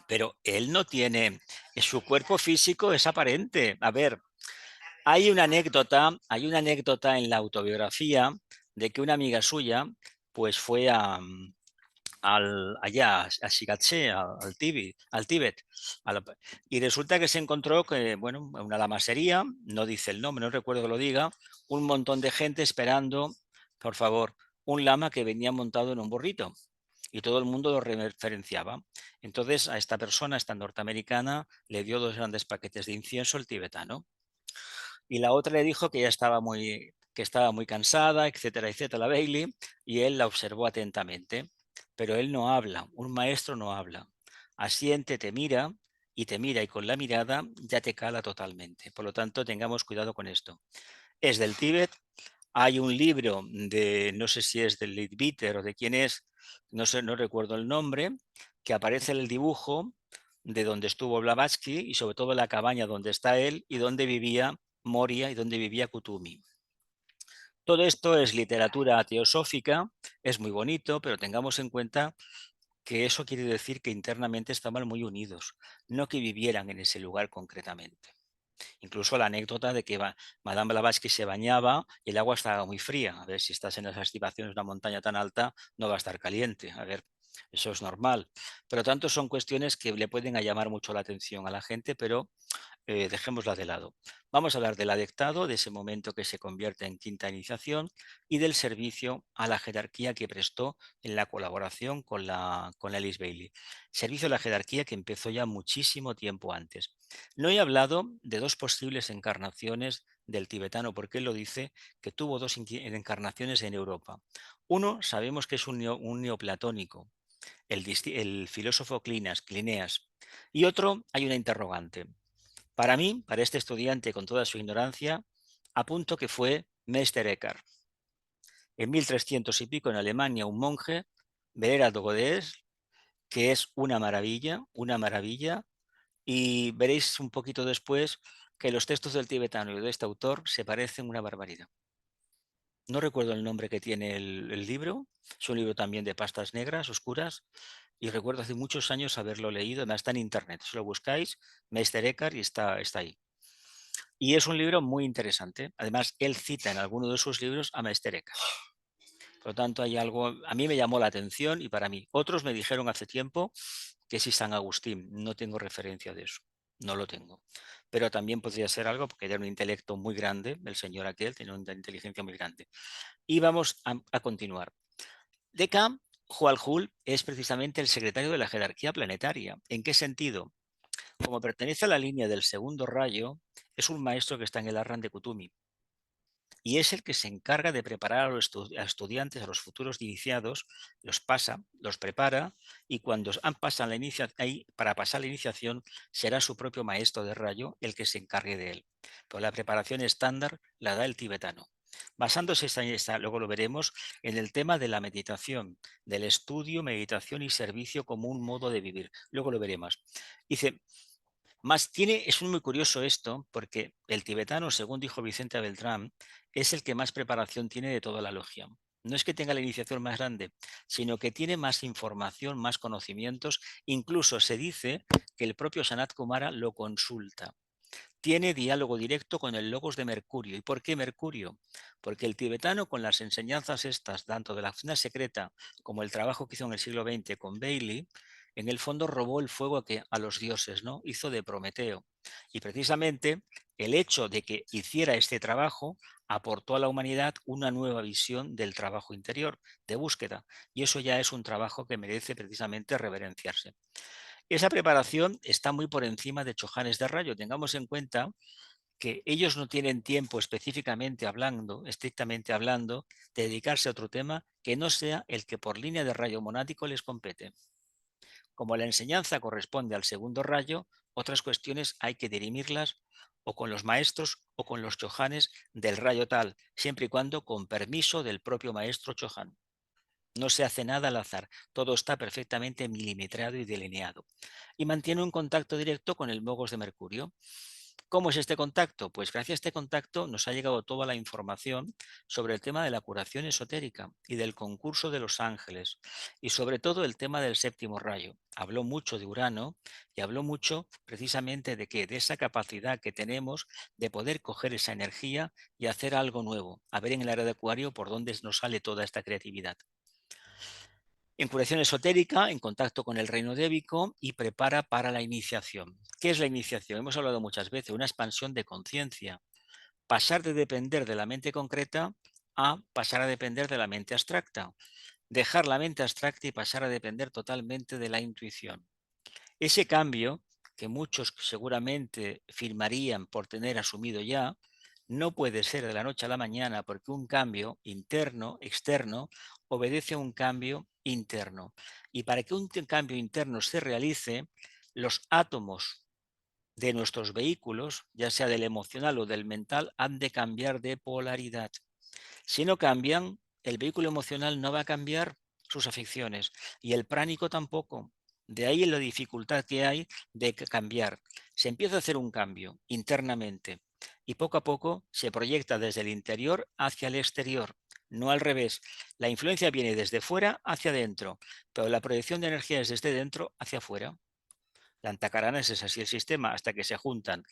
Pero él no tiene, su cuerpo físico es aparente. A ver, hay una anécdota en la autobiografía de que una amiga suya pues fue allá, a Shigatse, al Tíbet, y resulta que se encontró que, bueno, una lamasería, no dice el nombre, no recuerdo que lo diga, un montón de gente esperando, por favor, un lama que venía montado en un burrito y todo el mundo lo referenciaba. Entonces a esta persona, esta norteamericana, le dio 2 grandes paquetes de incienso el tibetano y la otra le dijo que ya estaba muy cansada, etcétera, etcétera, la Bailey, y él la observó atentamente. Pero él no habla, un maestro no habla. Asiente, te mira y con la mirada ya te cala totalmente. Por lo tanto, tengamos cuidado con esto. Es del Tíbet. Hay un libro de, no sé si es del Leadbeater o de quién es, no sé, no recuerdo el nombre, que aparece el dibujo de donde estuvo Blavatsky y sobre todo la cabaña donde está él y donde vivía Moria y donde vivía Kutumi. Todo esto es literatura teosófica, es muy bonito, pero tengamos en cuenta que eso quiere decir que internamente estaban muy unidos, no que vivieran en ese lugar concretamente. Incluso la anécdota de que Madame Blavatsky se bañaba y el agua estaba muy fría. A ver, si estás en esas estivaciones de una montaña tan alta, no va a estar caliente. A ver, eso es normal. Por lo tanto, son cuestiones que le pueden llamar mucho la atención a la gente, pero dejémosla de lado. Vamos a hablar del adectado, de ese momento que se convierte en quinta iniciación y del servicio a la jerarquía que prestó en la colaboración con la Alice Bailey. Servicio a la jerarquía que empezó ya muchísimo tiempo antes. No he hablado de 2 posibles encarnaciones del tibetano, porque él lo dice, que tuvo 2 encarnaciones en Europa. Uno, sabemos que es un neoplatónico, el filósofo Clineas, y otro, hay una interrogante. Para mí, para este estudiante con toda su ignorancia, apunto que fue Meister Eckhart. En 1300 y pico en Alemania, un monje, Berat Godes, que es una maravilla, y veréis un poquito después que los textos del tibetano y de este autor se parecen una barbaridad. No recuerdo el nombre que tiene el libro, es un libro también de pastas negras, oscuras, y recuerdo hace muchos años haberlo leído, además está en internet, si lo buscáis, Meister Eckhart y está ahí. Y es un libro muy interesante. Además, él cita en alguno de sus libros a Meister Eckhart. Por lo tanto, hay algo, a mí me llamó la atención y para mí. Otros me dijeron hace tiempo que sí San Agustín, no tengo referencia de eso. No lo tengo. Pero también podría ser algo porque era un intelecto muy grande, el señor aquel tenía una inteligencia muy grande. Y vamos a continuar. Decam Hualhul es precisamente el secretario de la jerarquía planetaria. ¿En qué sentido? Como pertenece a la línea del segundo rayo, es un maestro que está en el Arran de Kutumi y es el que se encarga de preparar a los estudiantes, a los futuros iniciados, los pasa, los prepara y cuando han pasado para pasar la iniciación será su propio maestro de rayo el que se encargue de él. Pero la preparación estándar la da el tibetano. Basándose luego lo veremos, en el tema de la meditación, del estudio, meditación y servicio como un modo de vivir. Luego lo veremos. Dice, es muy curioso esto, porque el tibetano, según dijo Vicente Beltrán, es el que más preparación tiene de toda la logia. No es que tenga la iniciación más grande, sino que tiene más información, más conocimientos. Incluso se dice que el propio Sanat Kumara lo consulta. Tiene diálogo directo con el Logos de Mercurio. ¿Y por qué Mercurio? Porque el tibetano, con las enseñanzas estas, tanto de la cocina secreta como el trabajo que hizo en el siglo XX con Bailey, en el fondo robó el fuego a los dioses, ¿no? Hizo de Prometeo. Y precisamente el hecho de que hiciera este trabajo aportó a la humanidad una nueva visión del trabajo interior, de búsqueda. Y eso ya es un trabajo que merece precisamente reverenciarse. Esa preparación está muy por encima de Chojanes de Rayo. Tengamos en cuenta que ellos no tienen tiempo específicamente hablando, estrictamente hablando, de dedicarse a otro tema que no sea el que por línea de rayo monático les compete. Como la enseñanza corresponde al segundo rayo, otras cuestiones hay que dirimirlas o con los maestros o con los chojanes del rayo tal, siempre y cuando con permiso del propio maestro choján. No se hace nada al azar, todo está perfectamente milimetrado y delineado. Y mantiene un contacto directo con el Mogos de Mercurio. ¿Cómo es este contacto? Pues gracias a este contacto nos ha llegado toda la información sobre el tema de la curación esotérica y del concurso de los ángeles y sobre todo el tema del séptimo rayo. Habló mucho de Urano y habló mucho precisamente de esa capacidad que tenemos de poder coger esa energía y hacer algo nuevo, a ver en el área de Acuario por dónde nos sale toda esta creatividad. En curación esotérica, en contacto con el reino débico y prepara para la iniciación. ¿Qué es la iniciación? Hemos hablado muchas veces, una expansión de conciencia. Pasar de depender de la mente concreta a pasar a depender de la mente abstracta. Dejar la mente abstracta y pasar a depender totalmente de la intuición. Ese cambio, que muchos seguramente firmarían por tener asumido ya, no puede ser de la noche a la mañana porque un cambio interno, externo, obedece a un cambio interno. Y para que un cambio interno se realice, los átomos de nuestros vehículos, ya sea del emocional o del mental, han de cambiar de polaridad. Si no cambian, el vehículo emocional no va a cambiar sus aficiones y el pránico tampoco. De ahí la dificultad que hay de cambiar. Se empieza a hacer un cambio internamente y poco a poco se proyecta desde el interior hacia el exterior, no al revés. La influencia viene desde fuera hacia adentro, pero la proyección de energía es desde dentro hacia afuera. La antacarana es así el sistema hasta que se juntan.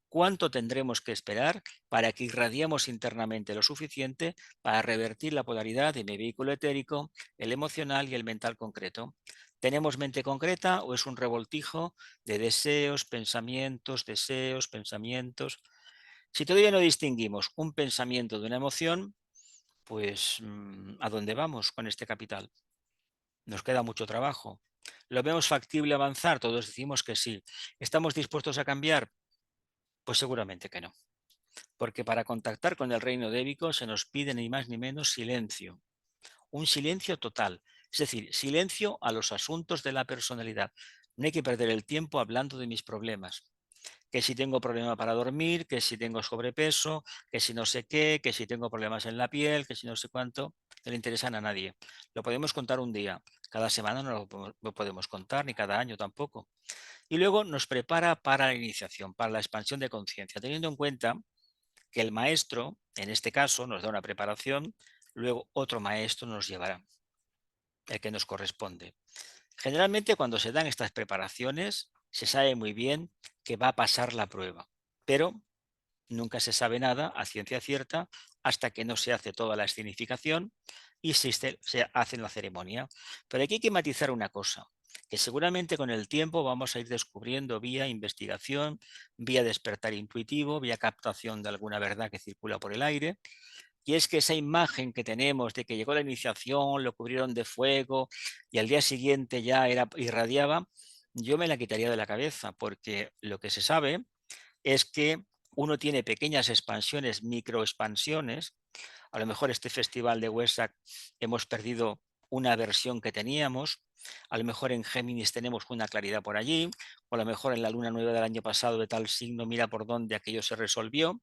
¿Cuánto tendremos que esperar para que irradiemos internamente lo suficiente para revertir la polaridad de mi vehículo etérico, el emocional y el mental concreto? ¿Tenemos mente concreta o es un revoltijo de deseos, pensamientos, deseos, pensamientos? Si todavía no distinguimos un pensamiento de una emoción, pues ¿a dónde vamos con este capital? Nos queda mucho trabajo. ¿Lo vemos factible avanzar? Todos decimos que sí. ¿Estamos dispuestos a cambiar? Pues seguramente que no. Porque para contactar con el reino débico se nos pide ni más ni menos silencio. Un silencio total. Es decir, silencio a los asuntos de la personalidad. No hay que perder el tiempo hablando de mis problemas. Que si tengo problema para dormir, que si tengo sobrepeso, que si no sé qué, que si tengo problemas en la piel, que si no sé cuánto, no le interesan a nadie. Lo podemos contar un día, cada semana no lo podemos contar, ni cada año tampoco. Y luego nos prepara para la iniciación, para la expansión de conciencia, teniendo en cuenta que el maestro, en este caso, nos da una preparación, luego otro maestro nos llevará, el que nos corresponde. Generalmente cuando se dan estas preparaciones se sabe muy bien que va a pasar la prueba, pero nunca se sabe nada a ciencia cierta hasta que no se hace toda la escenificación y se hace la ceremonia. Pero aquí hay que matizar una cosa, que seguramente con el tiempo vamos a ir descubriendo vía investigación, vía despertar intuitivo, vía captación de alguna verdad que circula por el aire. Y es que esa imagen que tenemos de que llegó la iniciación, lo cubrieron de fuego y al día siguiente ya irradiaba, yo me la quitaría de la cabeza, porque lo que se sabe es que uno tiene pequeñas expansiones, microexpansiones. A lo mejor este festival de Wesak hemos perdido una versión que teníamos, a lo mejor en Géminis tenemos una claridad por allí, o a lo mejor en la luna nueva del año pasado de tal signo, mira por dónde aquello se resolvió.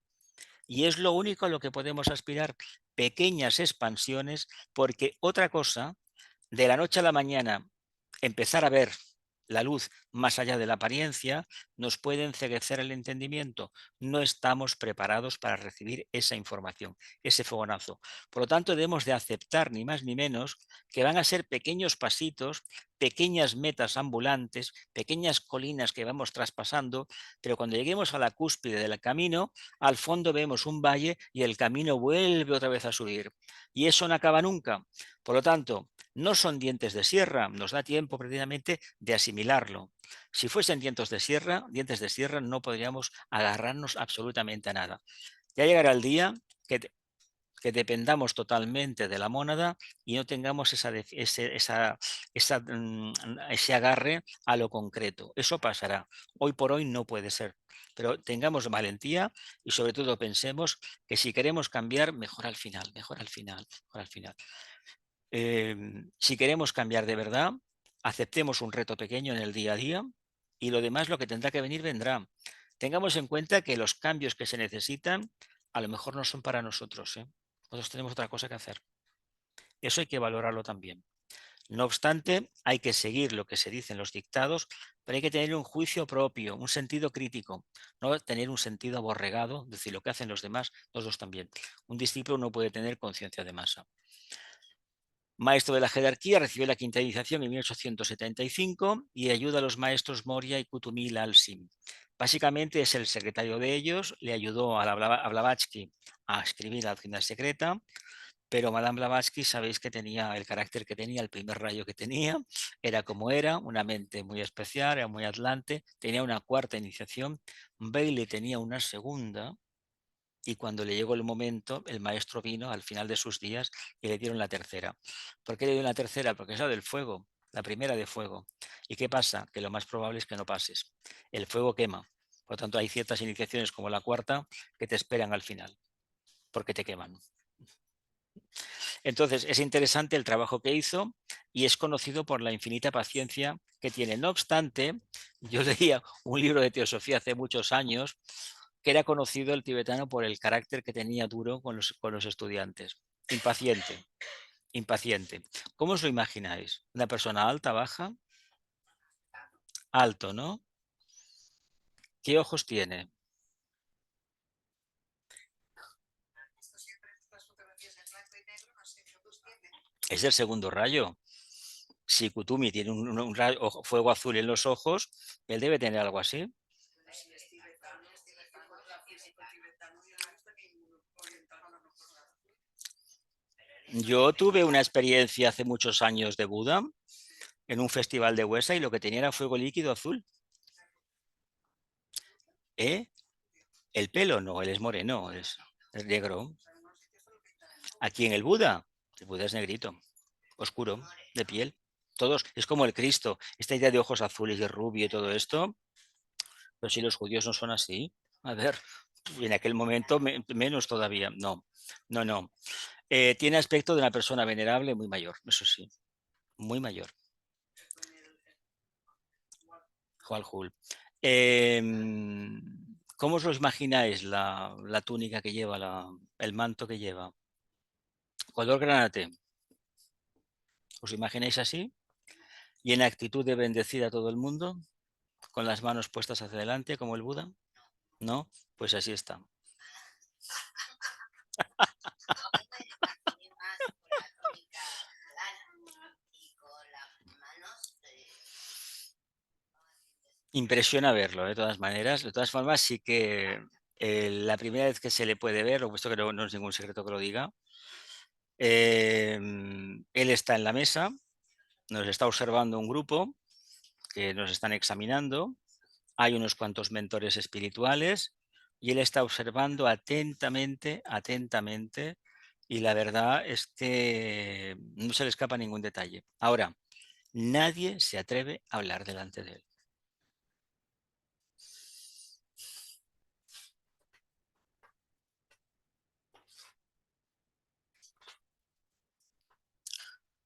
Y es lo único a lo que podemos aspirar, pequeñas expansiones, porque otra cosa, de la noche a la mañana, empezar a ver la luz más allá de la apariencia, nos puede enceguecer el entendimiento. No estamos preparados para recibir esa información, ese fogonazo. Por lo tanto, debemos de aceptar ni más ni menos que van a ser pequeños pasitos, pequeñas metas ambulantes, pequeñas colinas que vamos traspasando, pero cuando lleguemos a la cúspide del camino, al fondo vemos un valle y el camino vuelve otra vez a subir. Y eso no acaba nunca. Por lo tanto, no son dientes de sierra, nos da tiempo precisamente de asimilarlo. Si fuesen dientes de sierra no podríamos agarrarnos absolutamente a nada. Ya llegará el día que dependamos totalmente de la mónada y no tengamos ese agarre a lo concreto. Eso pasará. Hoy por hoy no puede ser. Pero tengamos valentía y sobre todo pensemos que si queremos cambiar, mejor al final, mejor al final, mejor al final. Si queremos cambiar de verdad, aceptemos un reto pequeño en el día a día y lo demás, lo que tendrá que venir, vendrá. Tengamos en cuenta que los cambios que se necesitan a lo mejor no son para nosotros. Nosotros tenemos otra cosa que hacer. Eso hay que valorarlo también. No obstante, hay que seguir lo que se dice en los dictados, pero hay que tener un juicio propio, un sentido crítico, no tener un sentido aborregado, decir lo que hacen los demás, nosotros también. Un discípulo no puede tener conciencia de masa. Maestro de la jerarquía, recibió la quinta iniciación en 1875 y ayuda a los maestros Moria y Kutumi Lalsim. Básicamente es el secretario de ellos, le ayudó a Blavatsky a escribir la Alquimia Secreta, pero Madame Blavatsky sabéis que tenía el carácter que tenía, el primer rayo que tenía, era como era, una mente muy especial, era muy atlante, tenía una cuarta iniciación, Bailey tenía una segunda, y cuando le llegó el momento, el maestro vino al final de sus días y le dieron la tercera. ¿Por qué le dieron la tercera? Porque es la del fuego, la primera de fuego. ¿Y qué pasa? Que lo más probable es que no pases. El fuego quema. Por lo tanto, hay ciertas iniciaciones como la cuarta que te esperan al final, porque te queman. Entonces, es interesante el trabajo que hizo y es conocido por la infinita paciencia que tiene. No obstante, yo leía un libro de teosofía hace muchos años que era conocido el tibetano por el carácter que tenía duro con los estudiantes. Impaciente, impaciente. ¿Cómo os lo imagináis? ¿Una persona alta, baja? Alto, ¿no? ¿Qué ojos tiene? Es el segundo rayo. Si Kutumi tiene un fuego azul en los ojos, él debe tener algo así. Yo tuve una experiencia hace muchos años de Buda en un festival de Huesa y lo que tenía era fuego líquido azul. ¿Eh? El pelo no, él es moreno, es negro. Aquí en el Buda es negrito, oscuro, de piel. Todos, es como el Cristo, esta idea de ojos azules y rubio y todo esto, pero si los judíos no son así, a ver, y en aquel momento menos todavía, no, no, no. Tiene aspecto de una persona venerable muy mayor, eso sí, muy mayor. Hualhul. ¿Cómo os lo imagináis la túnica que lleva, el manto que lleva? Color granate. ¿Os imagináis así? Y en actitud de bendecir a todo el mundo, con las manos puestas hacia adelante, como el Buda. ¿No? Pues así está. Impresiona verlo, de todas maneras. De todas formas, sí que la primera vez que se le puede ver, lo puesto que no es ningún secreto que lo diga, él está en la mesa, nos está observando un grupo que nos están examinando, hay unos cuantos mentores espirituales y él está observando atentamente, atentamente, y la verdad es que no se le escapa ningún detalle. Ahora, nadie se atreve a hablar delante de él.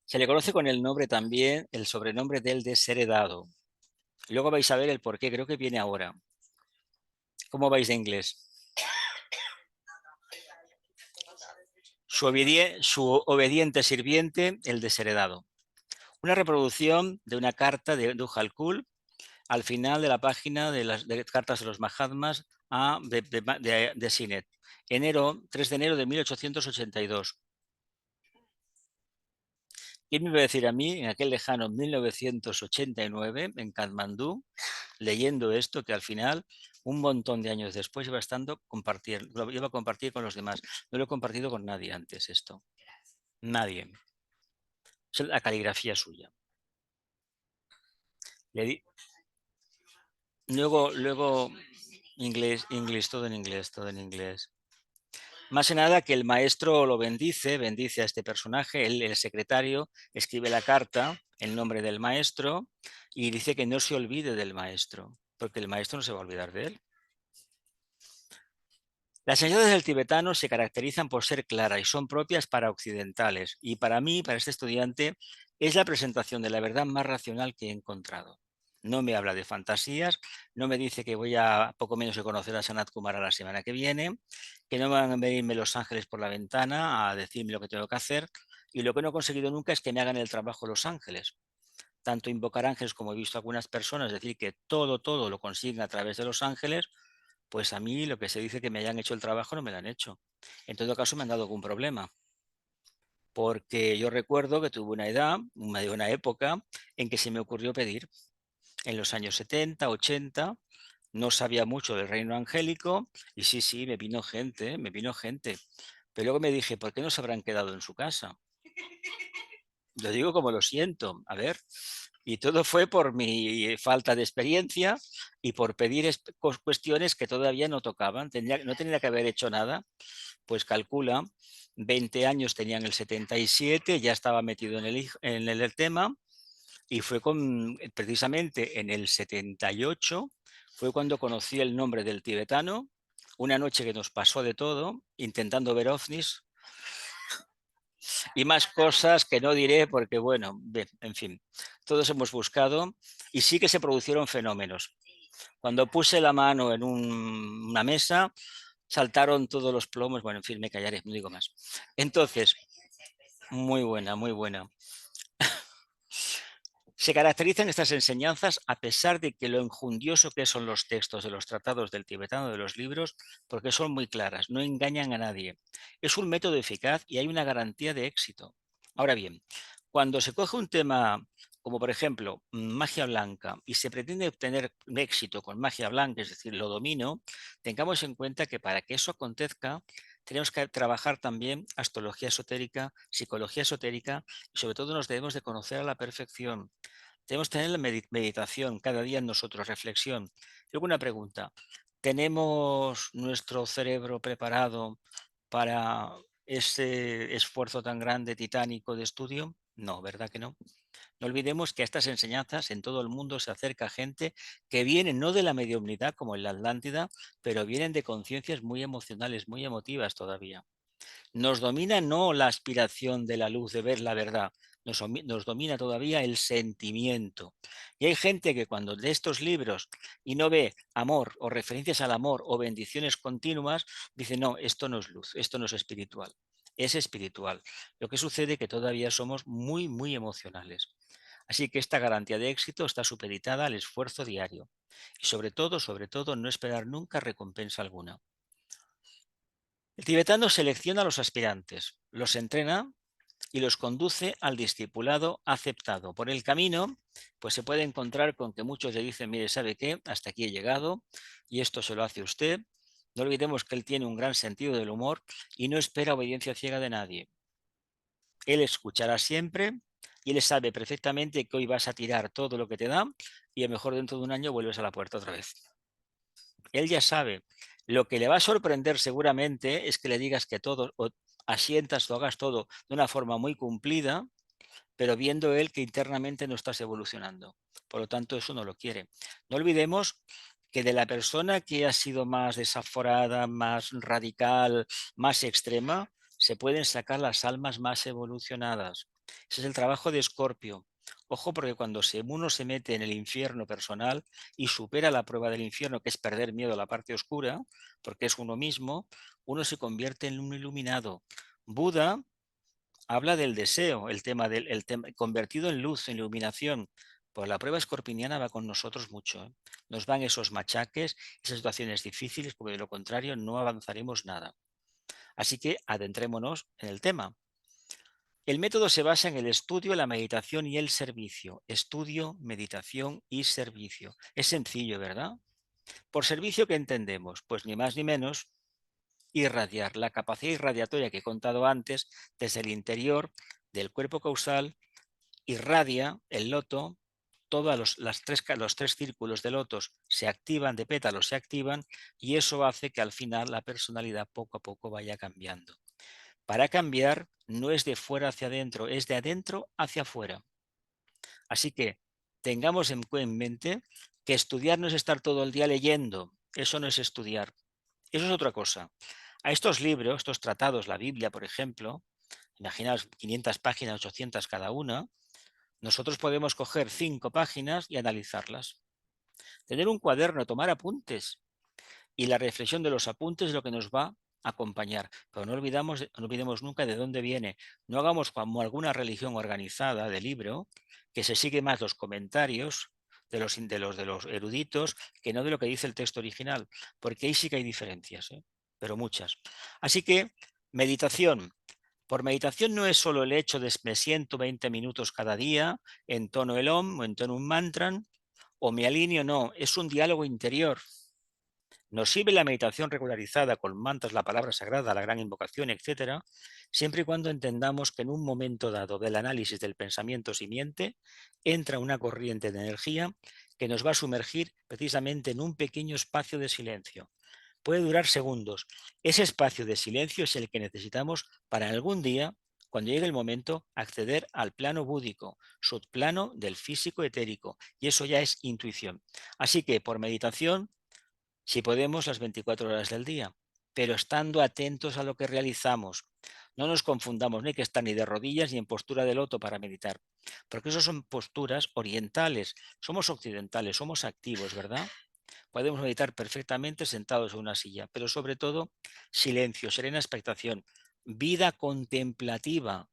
Se le conoce con el nombre también, el sobrenombre del desheredado. Luego vais a ver el por qué, creo que viene ahora. ¿Cómo vais de inglés? Su obediente sirviente, el desheredado. Una reproducción de una carta de Duhalkul al final de la página de las cartas de los Mahatmas de Sinet. 3 de enero de 1882. ¿Quién me iba a decir a mí en aquel lejano 1989 en Katmandú, leyendo esto, que al final, un montón de años después, iba a compartir con los demás? No lo he compartido con nadie antes esto. Nadie. Es la caligrafía suya. Luego inglés, todo en inglés, todo en inglés. Más que nada que el maestro lo bendice a este personaje, el secretario escribe la carta en nombre del maestro y dice que no se olvide del maestro, porque el maestro no se va a olvidar de él. Las enseñanzas del tibetano se caracterizan por ser claras y son propias para occidentales. Y para mí, para este estudiante, es la presentación de la verdad más racional que he encontrado. No me habla de fantasías, no me dice que voy a poco menos de conocer a Sanat Kumara la semana que viene, que no van a venirme los ángeles por la ventana a decirme lo que tengo que hacer. Y lo que no he conseguido nunca es que me hagan el trabajo los ángeles. Tanto invocar ángeles como he visto algunas personas decir que todo lo consiguen a través de los ángeles, pues a mí lo que se dice que me hayan hecho el trabajo no me lo han hecho. En todo caso me han dado algún problema, porque yo recuerdo que tuve una época en que se me ocurrió pedir en los años 70, 80, no sabía mucho del reino angélico y sí, me vino gente. Pero luego me dije, ¿por qué no se habrán quedado en su casa? Lo digo como lo siento, a ver. Y todo fue por mi falta de experiencia y por pedir cuestiones que todavía no tocaban. No tenía que haber hecho nada. Pues calcula, 20 años tenían el 77, ya estaba metido en el tema y fue precisamente en el 78, fue cuando conocí el nombre del tibetano, una noche que nos pasó de todo, intentando ver ovnis y más cosas que no diré porque, bueno, en fin, todos hemos buscado y sí que se produjeron fenómenos. Cuando puse la mano en una mesa, saltaron todos los plomos. Bueno, en fin, me callaré, no digo más. Entonces, muy buena, muy buena. Se caracterizan estas enseñanzas a pesar de que lo enjundioso que son los textos de los tratados del tibetano, de los libros, porque son muy claras, no engañan a nadie. Es un método eficaz y hay una garantía de éxito. Ahora bien, cuando se coge un tema como por ejemplo magia blanca y se pretende obtener éxito con magia blanca, es decir, lo domino, tengamos en cuenta que para que eso acontezca tenemos que trabajar también astrología esotérica, psicología esotérica y sobre todo nos debemos de conocer a la perfección. Debemos tener la meditación cada día en nosotros, reflexión. Luego una pregunta, ¿tenemos nuestro cerebro preparado para ese esfuerzo tan grande, titánico de estudio? No, ¿verdad que no? No olvidemos que a estas enseñanzas en todo el mundo se acerca gente que viene no de la mediumnidad como en la Atlántida, pero vienen de conciencias muy emocionales, muy emotivas todavía. Nos domina no la aspiración de la luz, de ver la verdad, nos domina todavía el sentimiento. Y hay gente que cuando lee estos libros y no ve amor o referencias al amor o bendiciones continuas, dice, no, esto no es luz, esto no es espiritual. Es espiritual. Lo que sucede es que todavía somos muy emocionales. Así que esta garantía de éxito está supeditada al esfuerzo diario. Y sobre todo, no esperar nunca recompensa alguna. El tibetano selecciona a los aspirantes, los entrena y los conduce al discipulado aceptado. Por el camino, pues se puede encontrar con que muchos le dicen, mire, ¿sabe qué? Hasta aquí he llegado y esto se lo hace usted. No olvidemos que él tiene un gran sentido del humor y no espera obediencia ciega de nadie. Él escuchará siempre, y él sabe perfectamente que hoy vas a tirar todo lo que te da y a lo mejor dentro de un año vuelves a la puerta otra vez. Él ya sabe. Lo que le va a sorprender seguramente es que le digas que todo, o asientas o hagas todo de una forma muy cumplida, pero viendo él que internamente no estás evolucionando. Por lo tanto, eso no lo quiere. No olvidemos que de la persona que ha sido más desaforada, más radical, más extrema, se pueden sacar las almas más evolucionadas. Ese es el trabajo de Escorpio. Ojo, porque cuando uno se mete en el infierno personal y supera la prueba del infierno, que es perder miedo a la parte oscura, porque es uno mismo, uno se convierte en un iluminado. Buda habla del deseo, el tema convertido en luz, en iluminación. Pues la prueba escorpiniana va con nosotros mucho. Nos van esos machaques, esas situaciones difíciles, porque de lo contrario no avanzaremos nada. Así que adentrémonos en el tema. El método se basa en el estudio, la meditación y el servicio. Estudio, meditación y servicio. Es sencillo, ¿verdad? Por servicio, ¿qué entendemos? Pues ni más ni menos irradiar. La capacidad irradiatoria que he contado antes, desde el interior del cuerpo causal, irradia el loto, los tres círculos de lotos se activan, de pétalos se activan, y eso hace que al final la personalidad poco a poco vaya cambiando. Para cambiar no es de fuera hacia adentro, es de adentro hacia afuera. Así que tengamos en mente que estudiar no es estar todo el día leyendo, eso no es estudiar, eso es otra cosa. A estos libros, estos tratados, la Biblia, por ejemplo, imaginaos 500 páginas, 800 cada una, nosotros podemos coger 5 páginas y analizarlas. Tener un cuaderno, tomar apuntes, y la reflexión de los apuntes es lo que nos va a acompañar. Pero no olvidemos nunca de dónde viene. No hagamos como alguna religión organizada de libro, que se sigue más los comentarios de los eruditos que no de lo que dice el texto original, porque ahí sí que hay diferencias, pero muchas. Así que meditación. Por meditación no es solo el hecho de me siento 20 minutos cada día, entono el Om o entono un mantra, o me alineo, no, es un diálogo interior. Nos sirve la meditación regularizada con mantras, la palabra sagrada, la gran invocación, etcétera, siempre y cuando entendamos que en un momento dado del análisis del pensamiento simiente entra una corriente de energía que nos va a sumergir precisamente en un pequeño espacio de silencio. Puede durar segundos. Ese espacio de silencio es el que necesitamos para algún día, cuando llegue el momento, acceder al plano búdico, subplano del físico etérico, y eso ya es intuición. Así que por meditación, si podemos, las 24 horas del día, pero estando atentos a lo que realizamos. No nos confundamos, no hay que estar ni de rodillas ni en postura de loto para meditar, porque eso son posturas orientales. Somos occidentales, somos activos, ¿verdad? Podemos meditar perfectamente sentados en una silla, pero sobre todo silencio, serena expectación, vida contemplativa.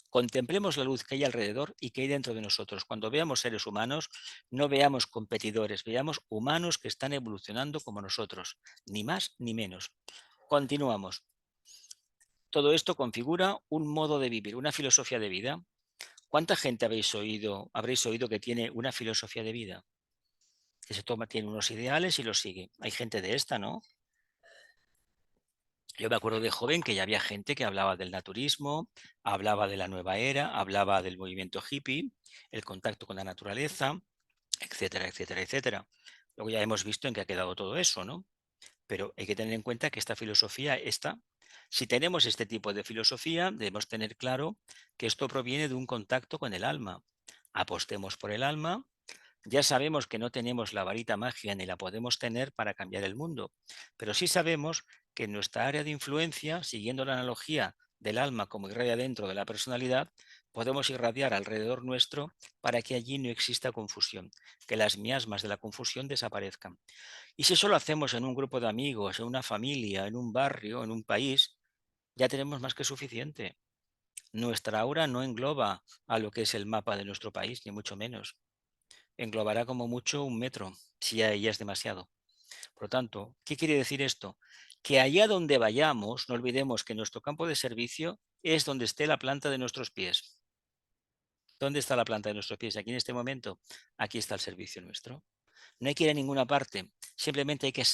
Contemplemos la luz que hay alrededor y que hay dentro de nosotros. Cuando veamos seres humanos, no veamos competidores, veamos humanos que están evolucionando como nosotros, ni más ni menos. Continuamos. Todo esto configura un modo de vivir, una filosofía de vida. ¿Cuánta gente habréis oído que tiene una filosofía de vida? Que tiene unos ideales y los sigue. Hay gente de esta, ¿no? Yo me acuerdo de joven que ya había gente que hablaba del naturismo, hablaba de la nueva era, hablaba del movimiento hippie, el contacto con la naturaleza, etcétera, etcétera, etcétera. Luego ya hemos visto en qué ha quedado todo eso, ¿no? Pero hay que tener en cuenta que esta filosofía si tenemos este tipo de filosofía, debemos tener claro que esto proviene de un contacto con el alma. Apostemos por el alma. Ya sabemos que no tenemos la varita magia ni la podemos tener para cambiar el mundo, pero sí sabemos que en nuestra área de influencia, siguiendo la analogía del alma como irradia dentro de la personalidad, podemos irradiar alrededor nuestro para que allí no exista confusión, que las miasmas de la confusión desaparezcan. Y si eso lo hacemos en un grupo de amigos, en una familia, en un barrio, en un país, ya tenemos más que suficiente. Nuestra aura no engloba a lo que es el mapa de nuestro país, ni mucho menos. Englobará como mucho 1 metro, si ya es demasiado. Por lo tanto, ¿qué quiere decir esto? Que allá donde vayamos, no olvidemos que nuestro campo de servicio es donde esté la planta de nuestros pies. ¿Dónde está la planta de nuestros pies? Aquí en este momento, aquí está el servicio nuestro. No hay que ir a ninguna parte, simplemente hay que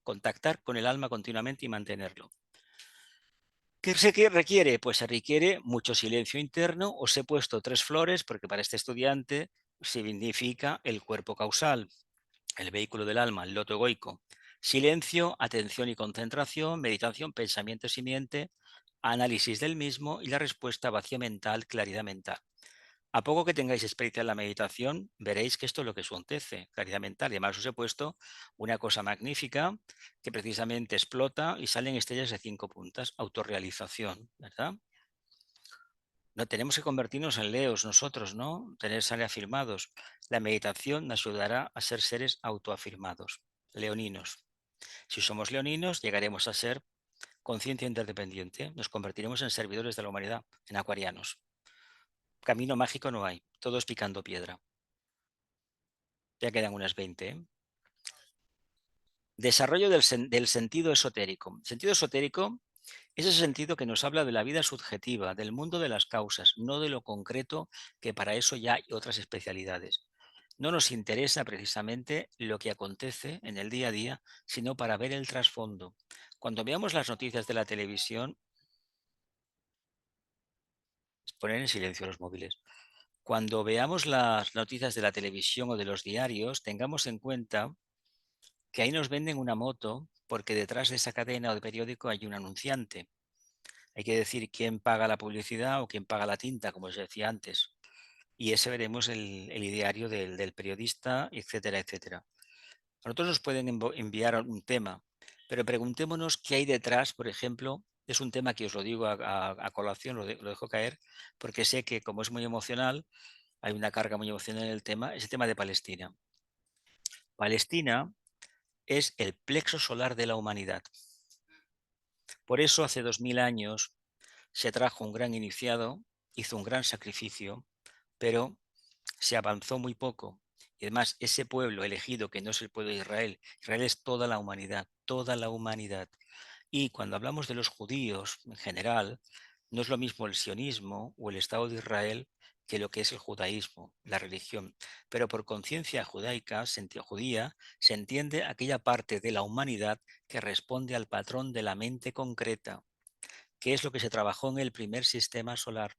contactar con el alma continuamente y mantenerlo. ¿Qué requiere? Pues se requiere mucho silencio interno. Os he puesto 3 flores porque para este estudiante significa el cuerpo causal, el vehículo del alma, el loto egoico. Silencio, atención y concentración, meditación, pensamiento simiente, análisis del mismo y la respuesta vacío mental, claridad mental. A poco que tengáis experiencia en la meditación, veréis que esto es lo que acontece, claridad mental. Y además os he puesto una cosa magnífica que precisamente explota y salen estrellas de 5 puntas, autorrealización, ¿verdad? No tenemos que convertirnos en leos nosotros, ¿no? Tener ser afirmados. La meditación nos ayudará a ser seres autoafirmados, leoninos. Si somos leoninos, llegaremos a ser conciencia interdependiente. Nos convertiremos en servidores de la humanidad, en acuarianos. Camino mágico no hay, todos picando piedra. Ya quedan unas 20, ¿eh? Desarrollo del sentido esotérico. Sentido esotérico es ese sentido que nos habla de la vida subjetiva, del mundo de las causas, no de lo concreto, que para eso ya hay otras especialidades. No nos interesa precisamente lo que acontece en el día a día, sino para ver el trasfondo. Cuando veamos las noticias de la televisión, poner en silencio los móviles. Cuando veamos las noticias de la televisión o de los diarios, tengamos en cuenta que ahí nos venden una moto porque detrás de esa cadena o de periódico hay un anunciante. Hay que decir quién paga la publicidad o quién paga la tinta, como os decía antes. Y ese veremos el ideario del periodista, etcétera, etcétera. A nosotros nos pueden enviar un tema, pero preguntémonos qué hay detrás, por ejemplo. Es un tema que os lo digo a colación, lo dejo caer, porque sé que como es muy emocional, hay una carga muy emocional en el tema, es el tema de Palestina. Palestina es el plexo solar de la humanidad. Por eso hace 2000 años se trajo un gran iniciado, hizo un gran sacrificio, pero se avanzó muy poco. Y además, ese pueblo elegido, que no es el pueblo de Israel, Israel es toda la humanidad, toda la humanidad. Y cuando hablamos de los judíos en general, no es lo mismo el sionismo o el Estado de Israel que lo que es el judaísmo, la religión. Pero por conciencia judaica, judía, se entiende aquella parte de la humanidad que responde al patrón de la mente concreta, que es lo que se trabajó en el primer sistema solar.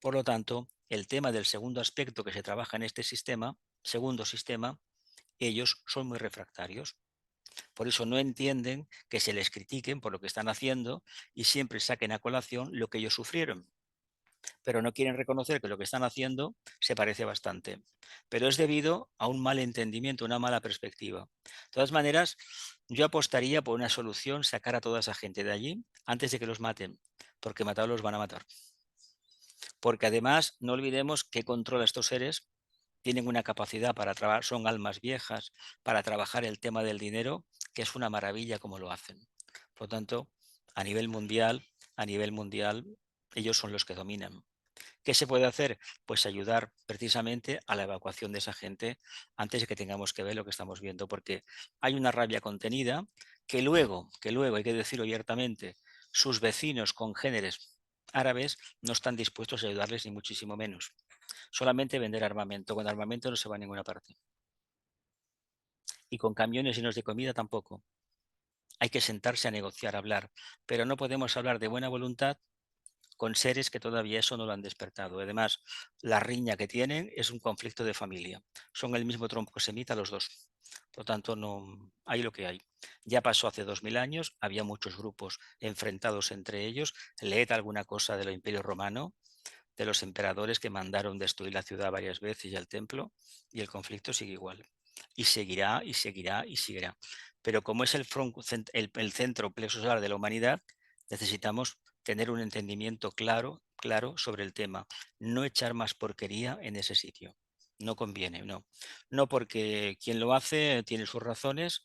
Por lo tanto, el tema del segundo aspecto que se trabaja en este sistema, segundo sistema, ellos son muy refractarios. Por eso no entienden que se les critiquen por lo que están haciendo y siempre saquen a colación lo que ellos sufrieron. Pero no quieren reconocer que lo que están haciendo se parece bastante. Pero es debido a un mal entendimiento, una mala perspectiva. De todas maneras, yo apostaría por una solución, sacar a toda esa gente de allí antes de que los maten, porque matarlos los van a matar. Porque además no olvidemos que controla estos seres, tienen una capacidad para trabajar, son almas viejas, para trabajar el tema del dinero, que es una maravilla como lo hacen. Por lo tanto, a nivel mundial, ellos son los que dominan. ¿Qué se puede hacer? Pues ayudar precisamente a la evacuación de esa gente antes de que tengamos que ver lo que estamos viendo, porque hay una rabia contenida que luego hay que decirlo abiertamente, sus vecinos congéneres árabes no están dispuestos a ayudarles ni muchísimo menos. Solamente vender armamento. Con armamento no se va a ninguna parte. Y con camiones llenos de comida tampoco. Hay que sentarse a negociar, a hablar, pero no podemos hablar de buena voluntad con seres que todavía eso no lo han despertado. Además, la riña que tienen es un conflicto de familia. Son el mismo tronco semita los dos. Por lo tanto, no hay lo que hay. Ya pasó hace 2000 años, había muchos grupos enfrentados entre ellos. Leed alguna cosa del Imperio Romano, de los emperadores que mandaron destruir la ciudad varias veces y el templo, y el conflicto sigue igual. Y seguirá, y seguirá, y seguirá. Pero como es el centro plexo solar de la humanidad, necesitamos tener un entendimiento claro sobre el tema. No echar más porquería en ese sitio. No conviene, no. No porque quien lo hace tiene sus razones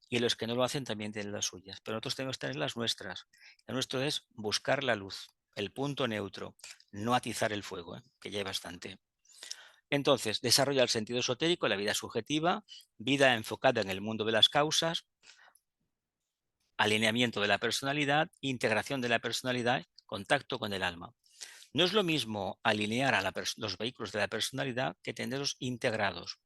y los que no lo hacen también tienen las suyas. Pero nosotros tenemos que tener las nuestras. Lo nuestro es buscar la luz, el punto neutro, no atizar el fuego, que ya hay bastante. Entonces, desarrolla el sentido esotérico, la vida subjetiva, vida enfocada en el mundo de las causas, alineamiento de la personalidad, integración de la personalidad, contacto con el alma. No es lo mismo alinear a los vehículos de la personalidad que tenerlos integrados.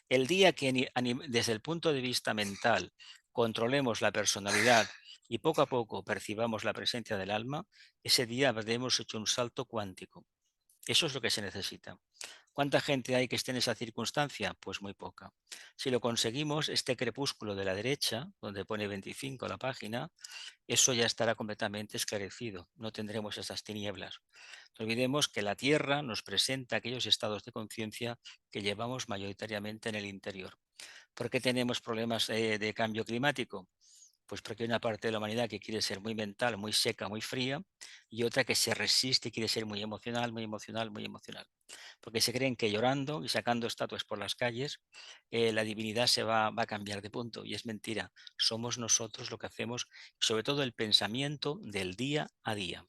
El día que desde el punto de vista mental controlemos la personalidad y poco a poco percibamos la presencia del alma, ese día habremos hecho un salto cuántico. Eso es lo que se necesita. ¿Cuánta gente hay que esté en esa circunstancia? Pues muy poca. Si lo conseguimos, este crepúsculo de la derecha, donde pone 25 la página, eso ya estará completamente esclarecido. No tendremos esas tinieblas. No olvidemos que la Tierra nos presenta aquellos estados de conciencia que llevamos mayoritariamente en el interior. ¿Por qué tenemos problemas de cambio climático? Pues porque hay una parte de la humanidad que quiere ser muy mental, muy seca, muy fría, y otra que se resiste y quiere ser muy emocional, muy emocional, muy emocional. Porque se creen que llorando y sacando estatuas por las calles, la divinidad se va a cambiar de punto. Y es mentira. Somos nosotros lo que hacemos, sobre todo el pensamiento del día a día.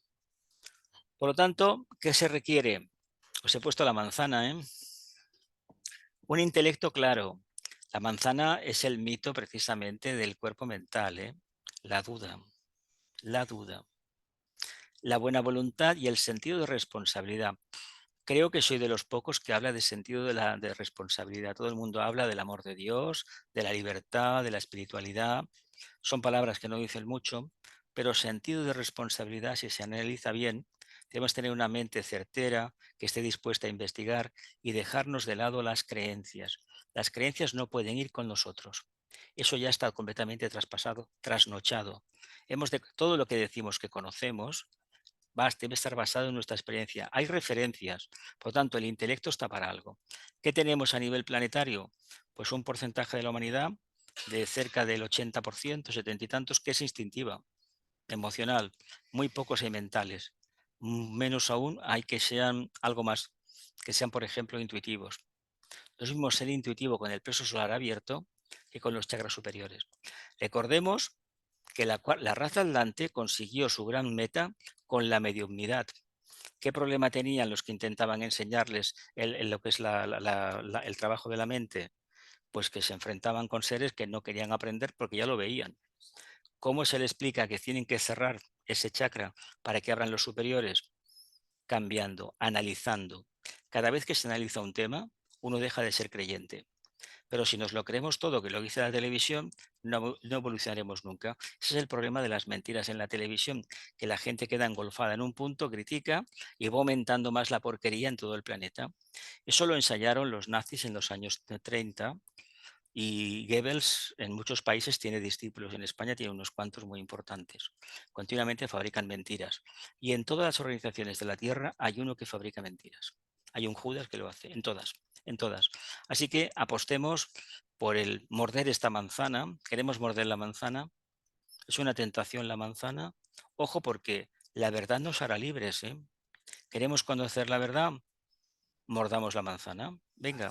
Por lo tanto, ¿qué se requiere? Os he puesto la manzana, ¿eh? Un intelecto claro. La manzana es el mito precisamente del cuerpo mental, ¿eh? La duda, la duda. La buena voluntad y el sentido de responsabilidad. Creo que soy de los pocos que habla de sentido de responsabilidad. Todo el mundo habla del amor de Dios, de la libertad, de la espiritualidad. Son palabras que no dicen mucho, pero sentido de responsabilidad, si se analiza bien, debemos tener una mente certera, que esté dispuesta a investigar y dejarnos de lado las creencias. Las creencias no pueden ir con nosotros. Eso ya está completamente traspasado, trasnochado. Todo lo que decimos que conocemos debe estar basado en nuestra experiencia. Hay referencias, por lo tanto, el intelecto está para algo. ¿Qué tenemos a nivel planetario? Pues un porcentaje de la humanidad de cerca del 80%, 70 y tantos, que es instintiva, emocional. Muy pocos hay mentales. Menos aún hay que sean algo más, que sean, por ejemplo, intuitivos. No es mismo ser intuitivo con el plexo solar abierto que con los chakras superiores. Recordemos que la raza atlante consiguió su gran meta con la mediumnidad. ¿Qué problema tenían los que intentaban enseñarles lo que es el trabajo de la mente? Pues que se enfrentaban con seres que no querían aprender porque ya lo veían. ¿Cómo se le explica que tienen que cerrar ese chakra para que abran los superiores? Cambiando, analizando. Cada vez que se analiza un tema, uno deja de ser creyente. Pero si nos lo creemos todo, que lo dice la televisión, no evolucionaremos nunca. Ese es el problema de las mentiras en la televisión, que la gente queda engolfada en un punto, critica y va aumentando más la porquería en todo el planeta. Eso lo ensayaron los nazis en los años 30 y Goebbels en muchos países tiene discípulos. En España tiene unos cuantos muy importantes. Continuamente fabrican mentiras. Y en todas las organizaciones de la Tierra hay uno que fabrica mentiras. Hay un Judas que lo hace, en todas, en todas. Así que apostemos por el morder esta manzana. Queremos morder la manzana. Es una tentación la manzana. Ojo porque la verdad nos hará libres, ¿eh? Queremos conocer la verdad, mordamos la manzana. Venga.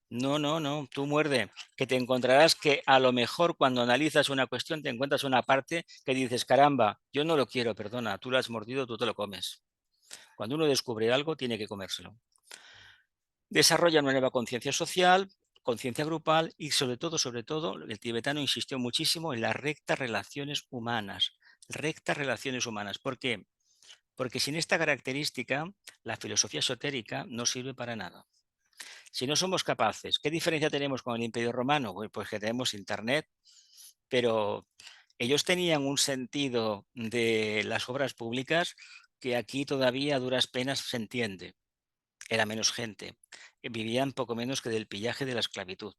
No, no, no, tú muerde, que te encontrarás que a lo mejor cuando analizas una cuestión te encuentras una parte que dices, caramba, yo no lo quiero, perdona, tú lo has mordido, tú te lo comes. Cuando uno descubre algo, tiene que comérselo. Desarrolla una nueva conciencia social, conciencia grupal y sobre todo, el tibetano insistió muchísimo en las rectas relaciones humanas. Rectas relaciones humanas. ¿Por qué? Porque sin esta característica, la filosofía esotérica no sirve para nada. Si no somos capaces, ¿qué diferencia tenemos con el Imperio Romano? Pues que tenemos Internet, pero ellos tenían un sentido de las obras públicas que aquí todavía a duras penas se entiende. Era menos gente. Vivían poco menos que del pillaje de la esclavitud.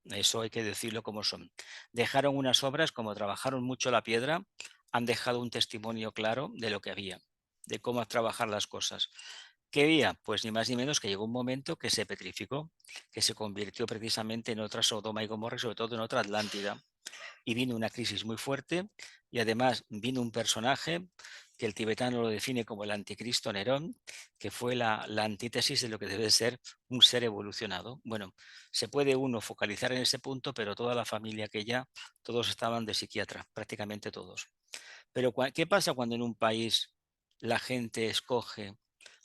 Eso hay que decirlo como son. Dejaron unas obras, como trabajaron mucho la piedra, han dejado un testimonio claro de lo que había, de cómo trabajar las cosas. ¿Qué había? Pues ni más ni menos que llegó un momento que se petrificó, que se convirtió precisamente en otra Sodoma y Gomorra y sobre todo en otra Atlántida. Y vino una crisis muy fuerte y además vino un personaje que el tibetano lo define como el anticristo Nerón, que fue la antítesis de lo que debe ser un ser evolucionado. Bueno, se puede uno focalizar en ese punto, pero toda la familia aquella, todos estaban de psiquiatra, prácticamente todos. Pero ¿qué pasa cuando en un país la gente escoge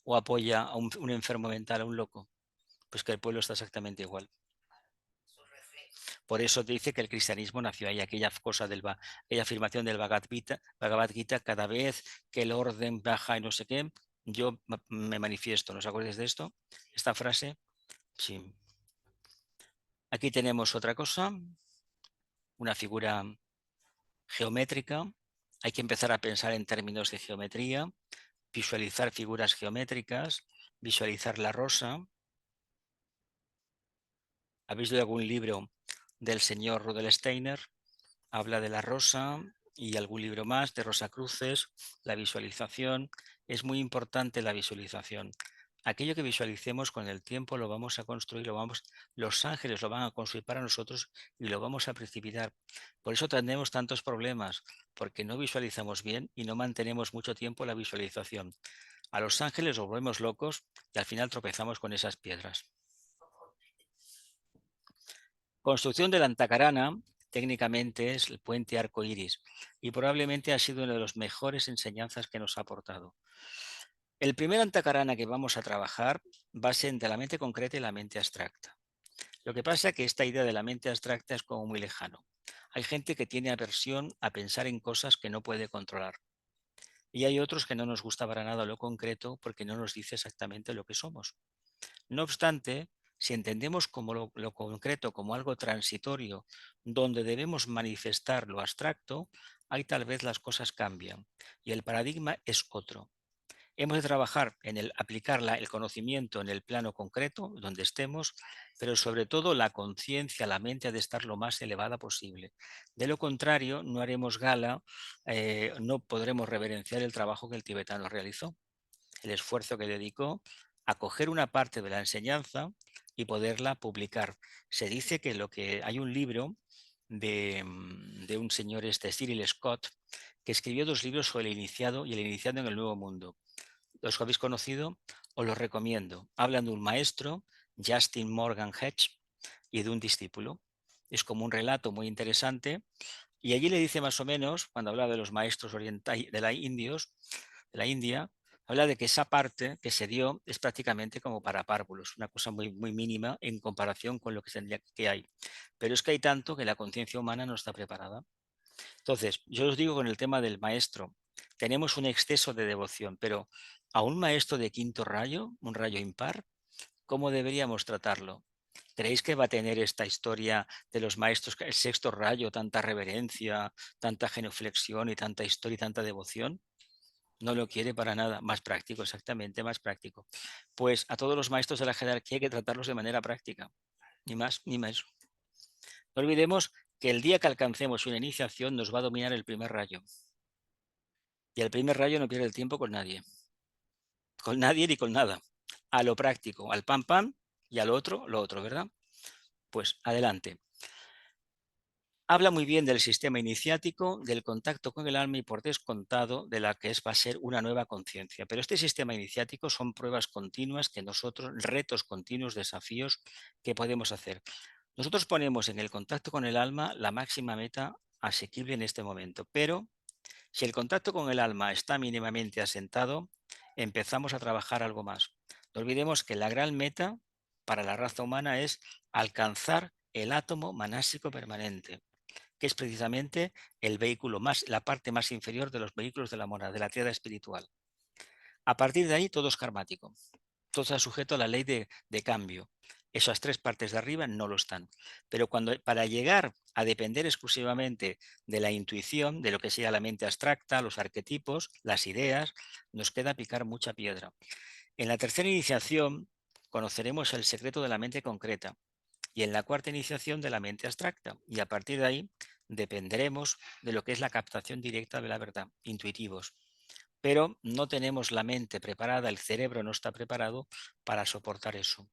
o apoya a un enfermo mental, a un loco? Pues que el pueblo está exactamente igual. Por eso te dice que el cristianismo nació ahí, aquella cosa aquella afirmación del Bhagavad Gita, cada vez que el orden baja y no sé qué, yo me manifiesto. ¿No os acordáis de esto? Esta frase. Sí. Aquí tenemos otra cosa, una figura geométrica. Hay que empezar a pensar en términos de geometría, visualizar figuras geométricas, visualizar la rosa. ¿Habéis leído algún libro del señor Rudolf Steiner? Habla de la rosa y algún libro más de Rosacruces, la visualización. Es muy importante la visualización. Aquello que visualicemos con el tiempo lo vamos a construir, los ángeles lo van a construir para nosotros y lo vamos a precipitar. Por eso tenemos tantos problemas, porque no visualizamos bien y no mantenemos mucho tiempo la visualización. A los ángeles los volvemos locos y al final tropezamos con esas piedras. Construcción de la Antacarana, técnicamente es el puente arco iris y probablemente ha sido una de las mejores enseñanzas que nos ha aportado. El primer Antacarana que vamos a trabajar va a ser entre la mente concreta y la mente abstracta. Lo que pasa es que esta idea de la mente abstracta es como muy lejano. Hay gente que tiene aversión a pensar en cosas que no puede controlar. Y hay otros que no nos gusta para nada lo concreto porque no nos dice exactamente lo que somos. No obstante, si entendemos como lo concreto como algo transitorio, donde debemos manifestar lo abstracto, ahí tal vez las cosas cambian y el paradigma es otro. Hemos de trabajar en aplicar el conocimiento en el plano concreto, donde estemos, pero sobre todo la conciencia, la mente ha de estar lo más elevada posible. De lo contrario, no haremos gala, no podremos reverenciar el trabajo que el tibetano realizó, el esfuerzo que dedicó a coger una parte de la enseñanza y poderla publicar. Se dice que hay un libro de un señor, Cyril Scott, que escribió 2 libros sobre el iniciado y el iniciado en el Nuevo Mundo. Los que habéis conocido, os los recomiendo. Hablan de un maestro, Justin Morgan Hedge, y de un discípulo. Es como un relato muy interesante. Y allí le dice más o menos, cuando habla de los maestros de la India, habla de que esa parte que se dio es prácticamente como para párvulos, una cosa muy, muy mínima en comparación con lo que tendría que hay. Pero es que hay tanto que la conciencia humana no está preparada. Entonces, yo os digo con el tema del maestro, tenemos un exceso de devoción, pero a un maestro de quinto rayo, un rayo impar, ¿cómo deberíamos tratarlo? ¿Creéis que va a tener esta historia de los maestros, el sexto rayo, tanta reverencia, tanta genuflexión y tanta historia y tanta devoción? No lo quiere para nada. Más práctico, exactamente, más práctico. Pues a todos los maestros de la jerarquía hay que tratarlos de manera práctica. Ni más ni menos. No olvidemos que el día que alcancemos una iniciación nos va a dominar el primer rayo. Y el primer rayo no pierde el tiempo con nadie ni con nada. A lo práctico, al pam pam y al otro, lo otro, ¿verdad? Pues adelante. Habla muy bien del sistema iniciático, del contacto con el alma y por descontado de la que va a ser una nueva conciencia. Pero este sistema iniciático son pruebas continuas que nosotros, retos continuos, desafíos que podemos hacer. Nosotros ponemos en el contacto con el alma la máxima meta asequible en este momento, pero si el contacto con el alma está mínimamente asentado, empezamos a trabajar algo más. No olvidemos que la gran meta para la raza humana es alcanzar el átomo manásico permanente, que es precisamente el vehículo la parte más inferior de los vehículos de la monada, de la tierra espiritual. A partir de ahí todo es karmático, todo está sujeto a la ley de cambio. Esas 3 partes de arriba no lo están. Pero para llegar a depender exclusivamente de la intuición, de lo que sea la mente abstracta, los arquetipos, las ideas, nos queda picar mucha piedra. En la tercera iniciación conoceremos el secreto de la mente concreta y en la cuarta iniciación de la mente abstracta. Y a partir de ahí dependeremos de lo que es la captación directa de la verdad, intuitivos. Pero no tenemos la mente preparada, el cerebro no está preparado para soportar eso.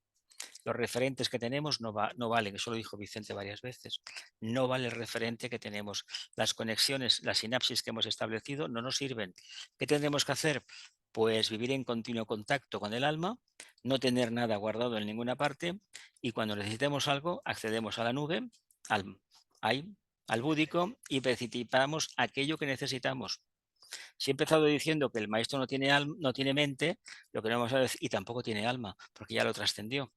Los referentes que tenemos no valen, eso lo dijo Vicente varias veces. No vale el referente que tenemos. Las conexiones, las sinapsis que hemos establecido no nos sirven. ¿Qué tendremos que hacer? Pues vivir en continuo contacto con el alma, no tener nada guardado en ninguna parte y cuando necesitemos algo accedemos a la nube, al, al búdico y precipitamos aquello que necesitamos. Si he empezado diciendo que el maestro no tiene mente, lo que no vamos a decir, y tampoco tiene alma, porque ya lo trascendió.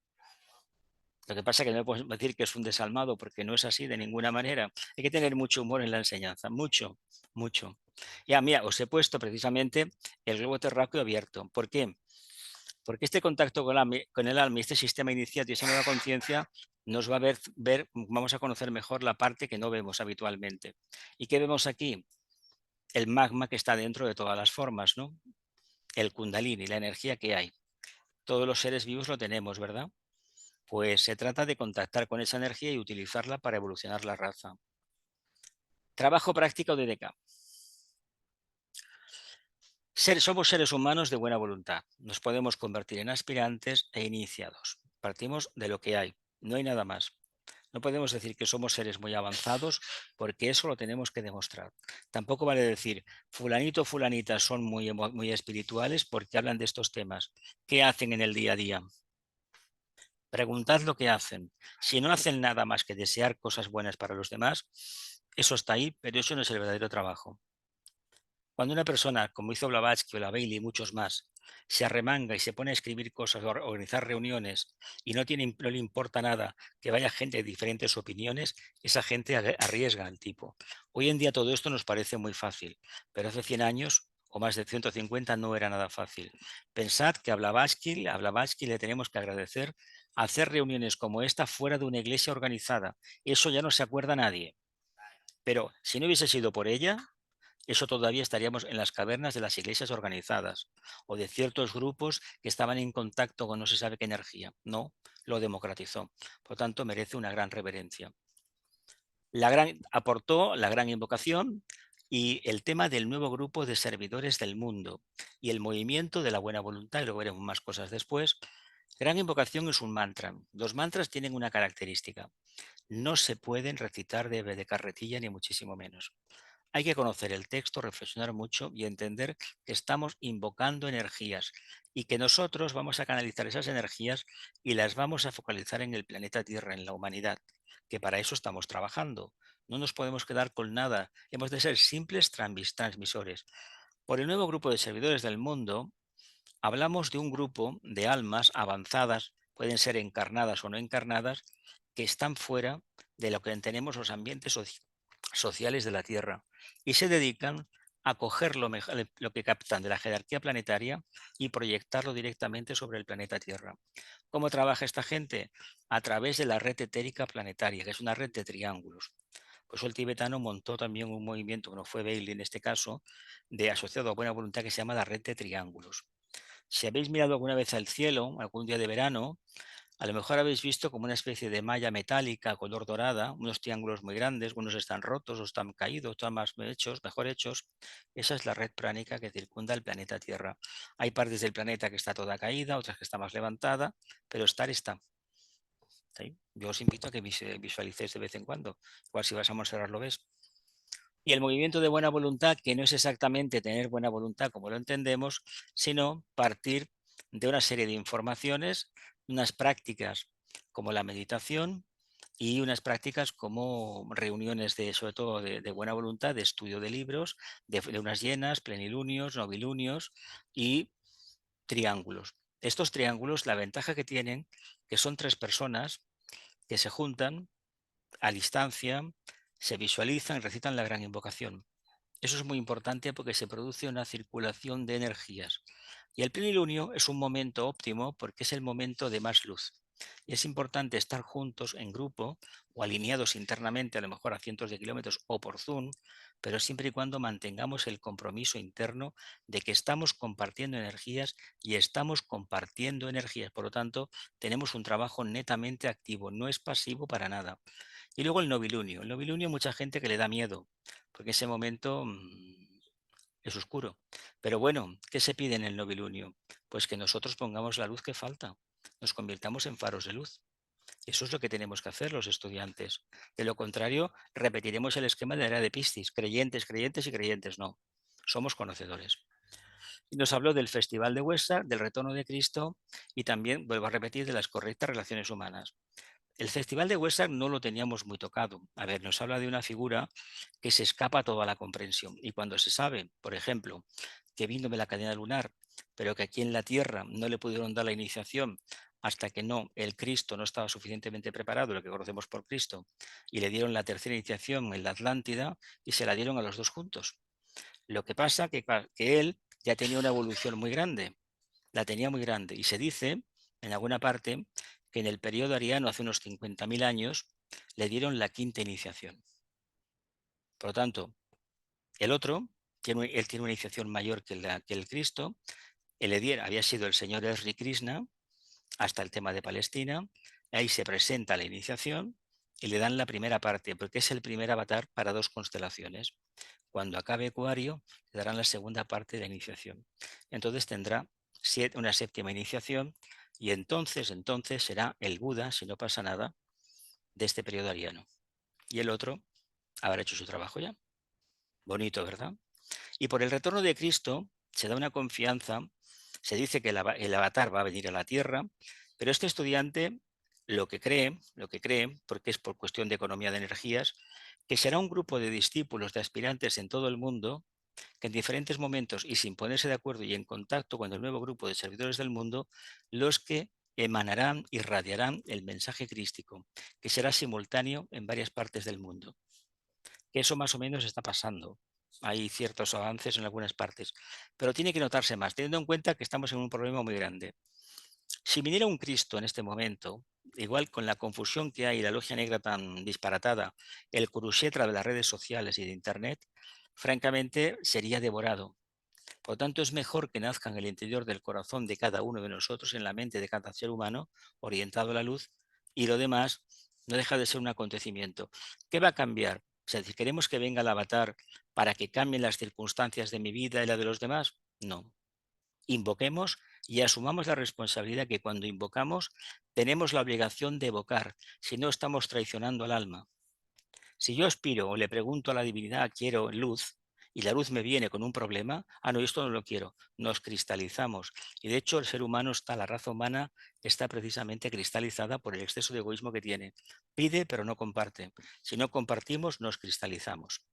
Lo que pasa es que no podemos decir que es un desalmado, porque no es así de ninguna manera. Hay que tener mucho humor en la enseñanza, mucho, mucho. Ya, mira, os he puesto precisamente el globo terráqueo abierto. ¿Por qué? porque este contacto con el alma y este sistema iniciático y esa nueva conciencia nos va a vamos a conocer mejor la parte que no vemos habitualmente. ¿Y qué vemos aquí? El magma que está dentro de todas las formas, ¿no? El kundalini, la energía que hay. Todos los seres vivos lo tenemos, ¿verdad? Pues se trata de contactar con esa energía y utilizarla para evolucionar la raza. Trabajo práctico de DK. Somos seres humanos de buena voluntad. Nos podemos convertir en aspirantes e iniciados. Partimos de lo que hay. No hay nada más. No podemos decir que somos seres muy avanzados porque eso lo tenemos que demostrar. Tampoco vale decir fulanito o fulanita son muy espirituales porque hablan de estos temas. ¿Qué hacen en el día a día? Preguntad lo que hacen. Si no hacen nada más que desear cosas buenas para los demás, eso está ahí, pero eso no es el verdadero trabajo. Cuando una persona, como hizo Blavatsky o la Bailey y muchos más, se arremanga y se pone a escribir cosas, a organizar reuniones y no le importa nada que vaya gente de diferentes opiniones, esa gente arriesga al tipo. Hoy en día todo esto nos parece muy fácil, pero hace 100 años o más de 150 no era nada fácil. Pensad que a Blavatsky le tenemos que agradecer hacer reuniones como esta fuera de una iglesia organizada. Eso ya no se acuerda nadie. Pero si no hubiese sido por ella, eso todavía estaríamos en las cavernas de las iglesias organizadas o de ciertos grupos que estaban en contacto con no se sabe qué energía. No, lo democratizó. Por lo tanto, merece una gran reverencia. Aportó la gran invocación y el tema del nuevo grupo de servidores del mundo y el movimiento de la buena voluntad, y luego veremos más cosas después. Gran invocación es un mantra. Los mantras tienen una característica. No se pueden recitar de carretilla ni muchísimo menos. Hay que conocer el texto, reflexionar mucho y entender que estamos invocando energías y que nosotros vamos a canalizar esas energías y las vamos a focalizar en el planeta Tierra, en la humanidad, que para eso estamos trabajando. No nos podemos quedar con nada, hemos de ser simples transmisores. Por el nuevo grupo de servidores del mundo, hablamos de un grupo de almas avanzadas, pueden ser encarnadas o no encarnadas, que están fuera de lo que entendemos los ambientes sociales de la Tierra y se dedican a coger lo que captan de la jerarquía planetaria y proyectarlo directamente sobre el planeta Tierra. ¿Cómo trabaja esta gente? A través de la red etérica planetaria, que es una red de triángulos. Pues el tibetano montó también un movimiento, que no fue Bailey en este caso, de asociado a buena voluntad que se llama la red de triángulos. Si habéis mirado alguna vez al cielo, algún día de verano, a lo mejor habéis visto como una especie de malla metálica color dorada, unos triángulos muy grandes, unos están rotos, o están caídos, están más hechos, mejor hechos. Esa es la red pránica que circunda el planeta Tierra. Hay partes del planeta que está toda caída, otras que está más levantada, pero estar está. ¿Sí? Yo os invito a que visualicéis de vez en cuando. Igual si vas a Montserrat lo ves. Y el movimiento de buena voluntad, que no es exactamente tener buena voluntad como lo entendemos, sino partir de una serie de informaciones, unas prácticas como la meditación y unas prácticas como reuniones sobre todo de buena voluntad, de estudio de libros, de unas llenas, plenilunios, novilunios y triángulos. Estos triángulos, la ventaja que tienen, que son tres personas que se juntan a distancia, se visualizan y recitan la gran invocación. Eso es muy importante porque se produce una circulación de energías. Y el plenilunio es un momento óptimo porque es el momento de más luz. Y es importante estar juntos en grupo o alineados internamente, a lo mejor a cientos de kilómetros o por Zoom, pero siempre y cuando mantengamos el compromiso interno de que estamos compartiendo energías y estamos compartiendo energías. Por lo tanto, tenemos un trabajo netamente activo, no es pasivo para nada. Y luego el novilunio. El novilunio, mucha gente que le da miedo, porque ese momento es oscuro. Pero bueno, ¿qué se pide en el novilunio? Pues que nosotros pongamos la luz que falta, nos convirtamos en faros de luz. Eso es lo que tenemos que hacer los estudiantes. De lo contrario, repetiremos el esquema de la era de Piscis, creyentes, creyentes y creyentes no. Somos conocedores. Y nos habló del Festival de Huesca, del retorno de Cristo y también, vuelvo a repetir, de las correctas relaciones humanas. El Festival de Huesca no lo teníamos muy tocado. A ver, nos habla de una figura que se escapa a toda la comprensión. Y cuando se sabe, por ejemplo, que vino de la cadena lunar, pero que aquí en la Tierra no le pudieron dar la iniciación hasta que el Cristo no estaba suficientemente preparado, lo que conocemos por Cristo, y le dieron la tercera iniciación en la Atlántida y se la dieron a los dos juntos. Lo que pasa que él ya tenía una evolución muy grande. la tenía muy grande. Y se dice, en alguna parte, que en el periodo ariano, hace unos 50.000 años, le dieron la quinta iniciación. Por lo tanto, el otro, él tiene una iniciación mayor que el Cristo, había sido el señor Sri Krishna, hasta el tema de Palestina, ahí se presenta la iniciación y le dan la primera parte, porque es el primer avatar para 2 constelaciones. Cuando acabe Acuario, le darán la segunda parte de la iniciación. Entonces tendrá una séptima iniciación y entonces será el Buda, si no pasa nada, de este periodo ariano. Y el otro habrá hecho su trabajo ya. Bonito, ¿verdad? Y por el retorno de Cristo se da una confianza, se dice que el avatar va a venir a la Tierra, pero este estudiante lo que cree, porque es por cuestión de economía de energías, que será un grupo de discípulos, de aspirantes en todo el mundo, que en diferentes momentos y sin ponerse de acuerdo y en contacto con el nuevo grupo de servidores del mundo, los que emanarán, irradiarán el mensaje crístico, que será simultáneo en varias partes del mundo. Que eso más o menos está pasando. Hay ciertos avances en algunas partes, pero tiene que notarse más, teniendo en cuenta que estamos en un problema muy grande. Si viniera un Cristo en este momento, igual con la confusión que hay, la logia negra tan disparatada, el kurushetra de las redes sociales y de Internet, francamente sería devorado. Por lo tanto, es mejor que nazca en el interior del corazón de cada uno de nosotros, en la mente de cada ser humano, orientado a la luz, y lo demás no deja de ser un acontecimiento. ¿Qué va a cambiar? O sea, si queremos que venga el avatar para que cambien las circunstancias de mi vida y la de los demás, no. Invoquemos y asumamos la responsabilidad que cuando invocamos tenemos la obligación de evocar, si no estamos traicionando al alma. Si yo aspiro o le pregunto a la divinidad, quiero luz, y la luz me viene con un problema, no, esto no lo quiero, nos cristalizamos. Y de hecho el ser humano la raza humana está precisamente cristalizada por el exceso de egoísmo que tiene. Pide pero no comparte. Si no compartimos, nos cristalizamos.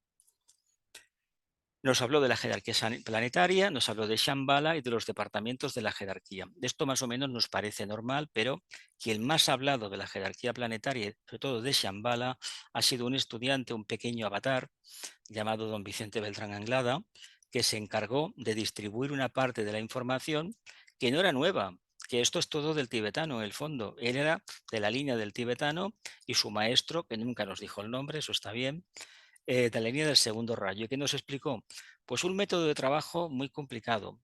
Nos habló de la jerarquía planetaria, nos habló de Shambhala y de los departamentos de la jerarquía. Esto más o menos nos parece normal, pero quien más ha hablado de la jerarquía planetaria, sobre todo de Shambhala, ha sido un estudiante, un pequeño avatar, llamado don Vicente Beltrán Anglada, que se encargó de distribuir una parte de la información que no era nueva, que esto es todo del tibetano en el fondo. Él era de la línea del tibetano y su maestro, que nunca nos dijo el nombre, eso está bien, de la línea del segundo rayo. ¿Qué nos explicó? Pues un método de trabajo muy complicado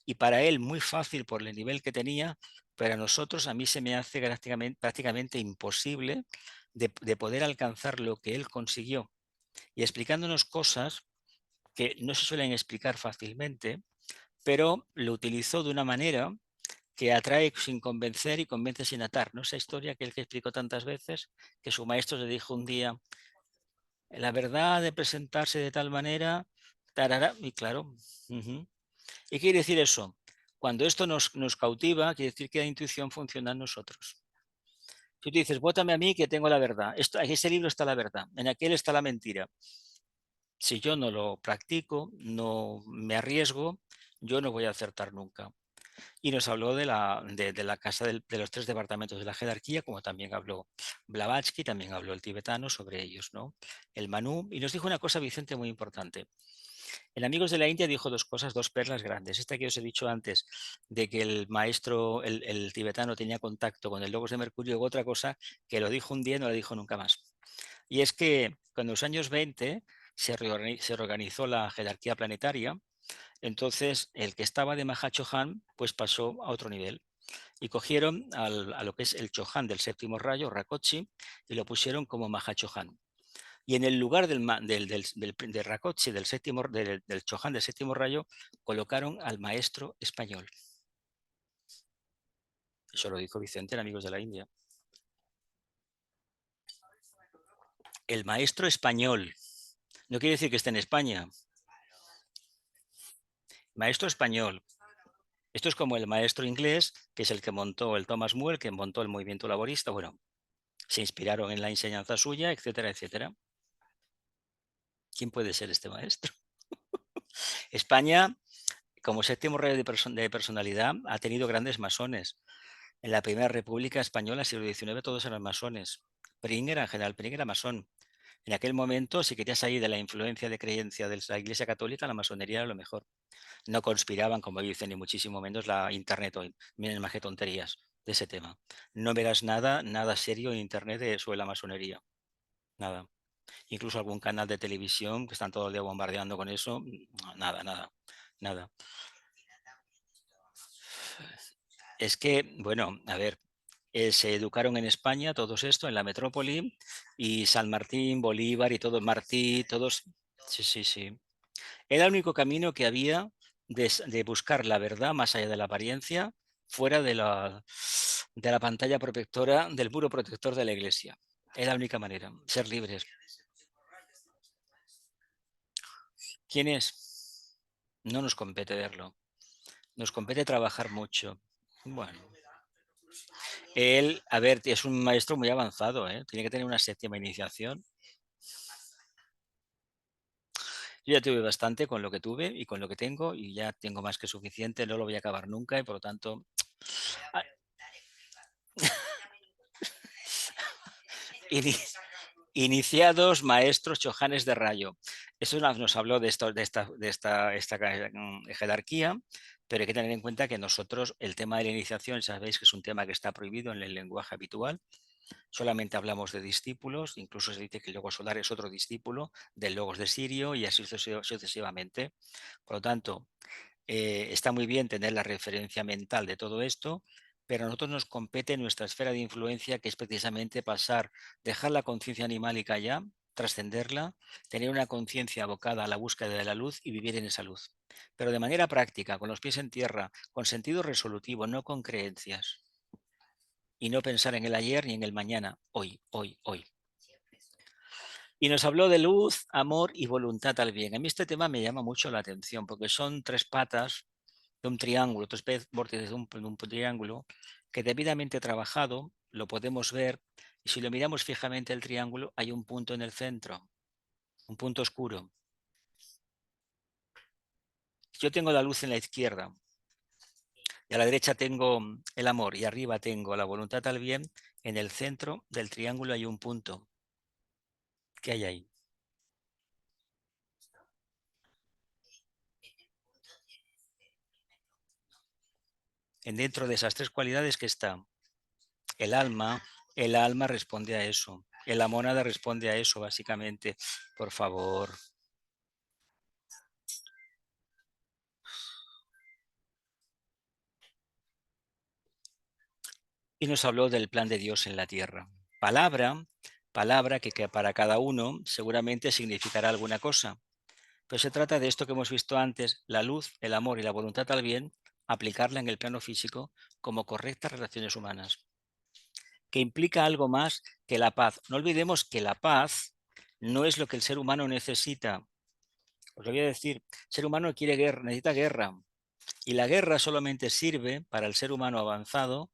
y para él muy fácil por el nivel que tenía, pero a nosotros, a mí se me hace prácticamente imposible de poder alcanzar lo que él consiguió y explicándonos cosas que no se suelen explicar fácilmente, pero lo utilizó de una manera que atrae sin convencer y convence sin atar. ¿No? Esa historia que él que explicó tantas veces, que su maestro le dijo un día, la verdad de presentarse de tal manera, tarara, y claro. ¿Y qué quiere decir eso? Cuando esto nos cautiva, quiere decir que la intuición funciona en nosotros. Si tú dices, vótame a mí que tengo la verdad, en ese libro está la verdad, en aquel está la mentira. Si yo no lo practico, no me arriesgo, yo no voy a acertar nunca. Y nos habló de la casa de los 3 departamentos de la jerarquía, como también habló Blavatsky, también habló el tibetano sobre ellos, ¿no? El Manú, y nos dijo una cosa, Vicente, muy importante. En Amigos de la India dijo 2 cosas, 2 perlas grandes. Esta que os he dicho antes, de que el maestro, el tibetano, tenía contacto con el Logos de Mercurio, y otra cosa que lo dijo un día y no lo dijo nunca más. Y es que cuando en los años 20 se reorganizó la jerarquía planetaria, entonces el que estaba de Mahachohan pues pasó a otro nivel y cogieron a lo que es el Chohan del séptimo rayo, Rakochi, y lo pusieron como Mahachohan. Y en el lugar del Rakochi, del Chohan del séptimo rayo, colocaron al maestro español. Eso lo dijo Vicente en Amigos de la India. El maestro español. No quiere decir que esté en España. Maestro español. Esto es como el maestro inglés, que es el que montó el Thomas More, que montó el movimiento laborista. Bueno, se inspiraron en la enseñanza suya, etcétera, etcétera. ¿Quién puede ser este maestro? España, como séptimo rayo de personalidad, ha tenido grandes masones. En la Primera República Española, siglo XIX, todos eran masones. Pring era general, Pring era masón. En aquel momento, si querías salir de la influencia de creencia de la Iglesia Católica, la masonería era lo mejor. No conspiraban, como dicen, ni muchísimo menos la Internet hoy. Miren más que tonterías de ese tema. No verás nada serio en Internet sobre la masonería. Nada. Incluso algún canal de televisión que están todo el día bombardeando con eso. Nada. Es que, bueno, a ver, se educaron en España, todos esto, en la metrópoli, y San Martín, Bolívar y todo, Martí, todos. Sí, sí, sí. Era el único camino que había de buscar la verdad más allá de la apariencia, fuera de la pantalla protectora, del muro protector de la Iglesia. Era la única manera, ser libres. ¿Quién es? No nos compete verlo. Nos compete trabajar mucho. Bueno, él, a ver, es un maestro muy avanzado, ¿eh? Tiene que tener una séptima iniciación. Yo ya tuve bastante con lo que tuve y con lo que tengo y ya tengo más que suficiente, no lo voy a acabar nunca y por lo tanto... Ah, iniciados, maestros, chojanes de rayo. Eso nos habló de esta jerarquía, pero hay que tener en cuenta que nosotros el tema de la iniciación, sabéis que es un tema que está prohibido en el lenguaje habitual. Solamente hablamos de discípulos, incluso se dice que el Logos solar es otro discípulo del Logos de Sirio y así sucesivamente. Por lo tanto, está muy bien tener la referencia mental de todo esto, pero a nosotros nos compete nuestra esfera de influencia, que es precisamente dejar la conciencia animálica ya, trascenderla, tener una conciencia abocada a la búsqueda de la luz y vivir en esa luz. Pero de manera práctica, con los pies en tierra, con sentido resolutivo, no con creencias. Y no pensar en el ayer ni en el mañana, hoy, hoy, hoy. Y nos habló de luz, amor y voluntad al bien. A mí este tema me llama mucho la atención porque son tres patas de un triángulo, tres vórtices de un triángulo que debidamente trabajado lo podemos ver y si lo miramos fijamente el triángulo hay un punto en el centro, un punto oscuro. Yo tengo la luz en la izquierda y a la derecha tengo el amor y arriba tengo la voluntad al bien. En el centro del triángulo hay un punto. ¿Qué hay ahí? Dentro de esas tres cualidades que está el alma, el alma responde a eso. La mónada responde a eso, básicamente. Por favor. Y nos habló del plan de Dios en la tierra. Palabra que para cada uno seguramente significará alguna cosa. Pero se trata de esto que hemos visto antes, la luz, el amor y la voluntad al bien, aplicarla en el plano físico como correctas relaciones humanas, que implica algo más que la paz. No olvidemos que la paz no es lo que el ser humano necesita. Os lo voy a decir, el ser humano quiere guerra, necesita guerra. Y la guerra solamente sirve para el ser humano avanzado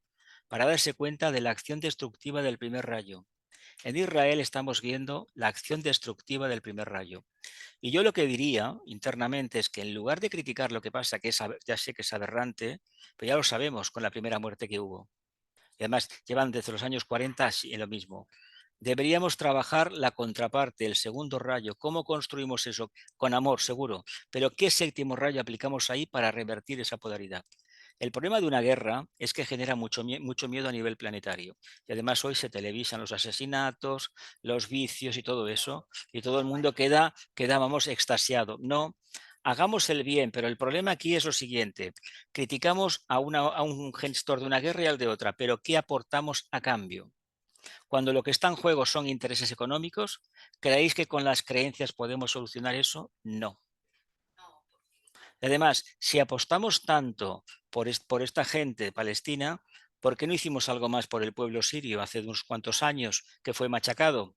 para darse cuenta de la acción destructiva del primer rayo. En Israel estamos viendo la acción destructiva del primer rayo. Y yo lo que diría internamente es que en lugar de criticar lo que pasa, que ya sé que es aberrante, pero ya lo sabemos con la primera muerte que hubo. Y además llevan desde los años 40 en lo mismo. Deberíamos trabajar la contraparte, el segundo rayo. ¿Cómo construimos eso? Con amor, seguro. Pero ¿qué séptimo rayo aplicamos ahí para revertir esa polaridad? El problema de una guerra es que genera mucho miedo a nivel planetario. Y además hoy se televisan los asesinatos, los vicios y todo eso. Y todo el mundo queda vamos, extasiado. No, hagamos el bien, pero el problema aquí es lo siguiente. Criticamos a un gestor de una guerra y al de otra, pero ¿qué aportamos a cambio? Cuando lo que está en juego son intereses económicos, ¿creéis que con las creencias podemos solucionar eso? No. Además, si apostamos tanto por esta gente palestina, ¿por qué no hicimos algo más por el pueblo sirio hace unos cuantos años que fue machacado?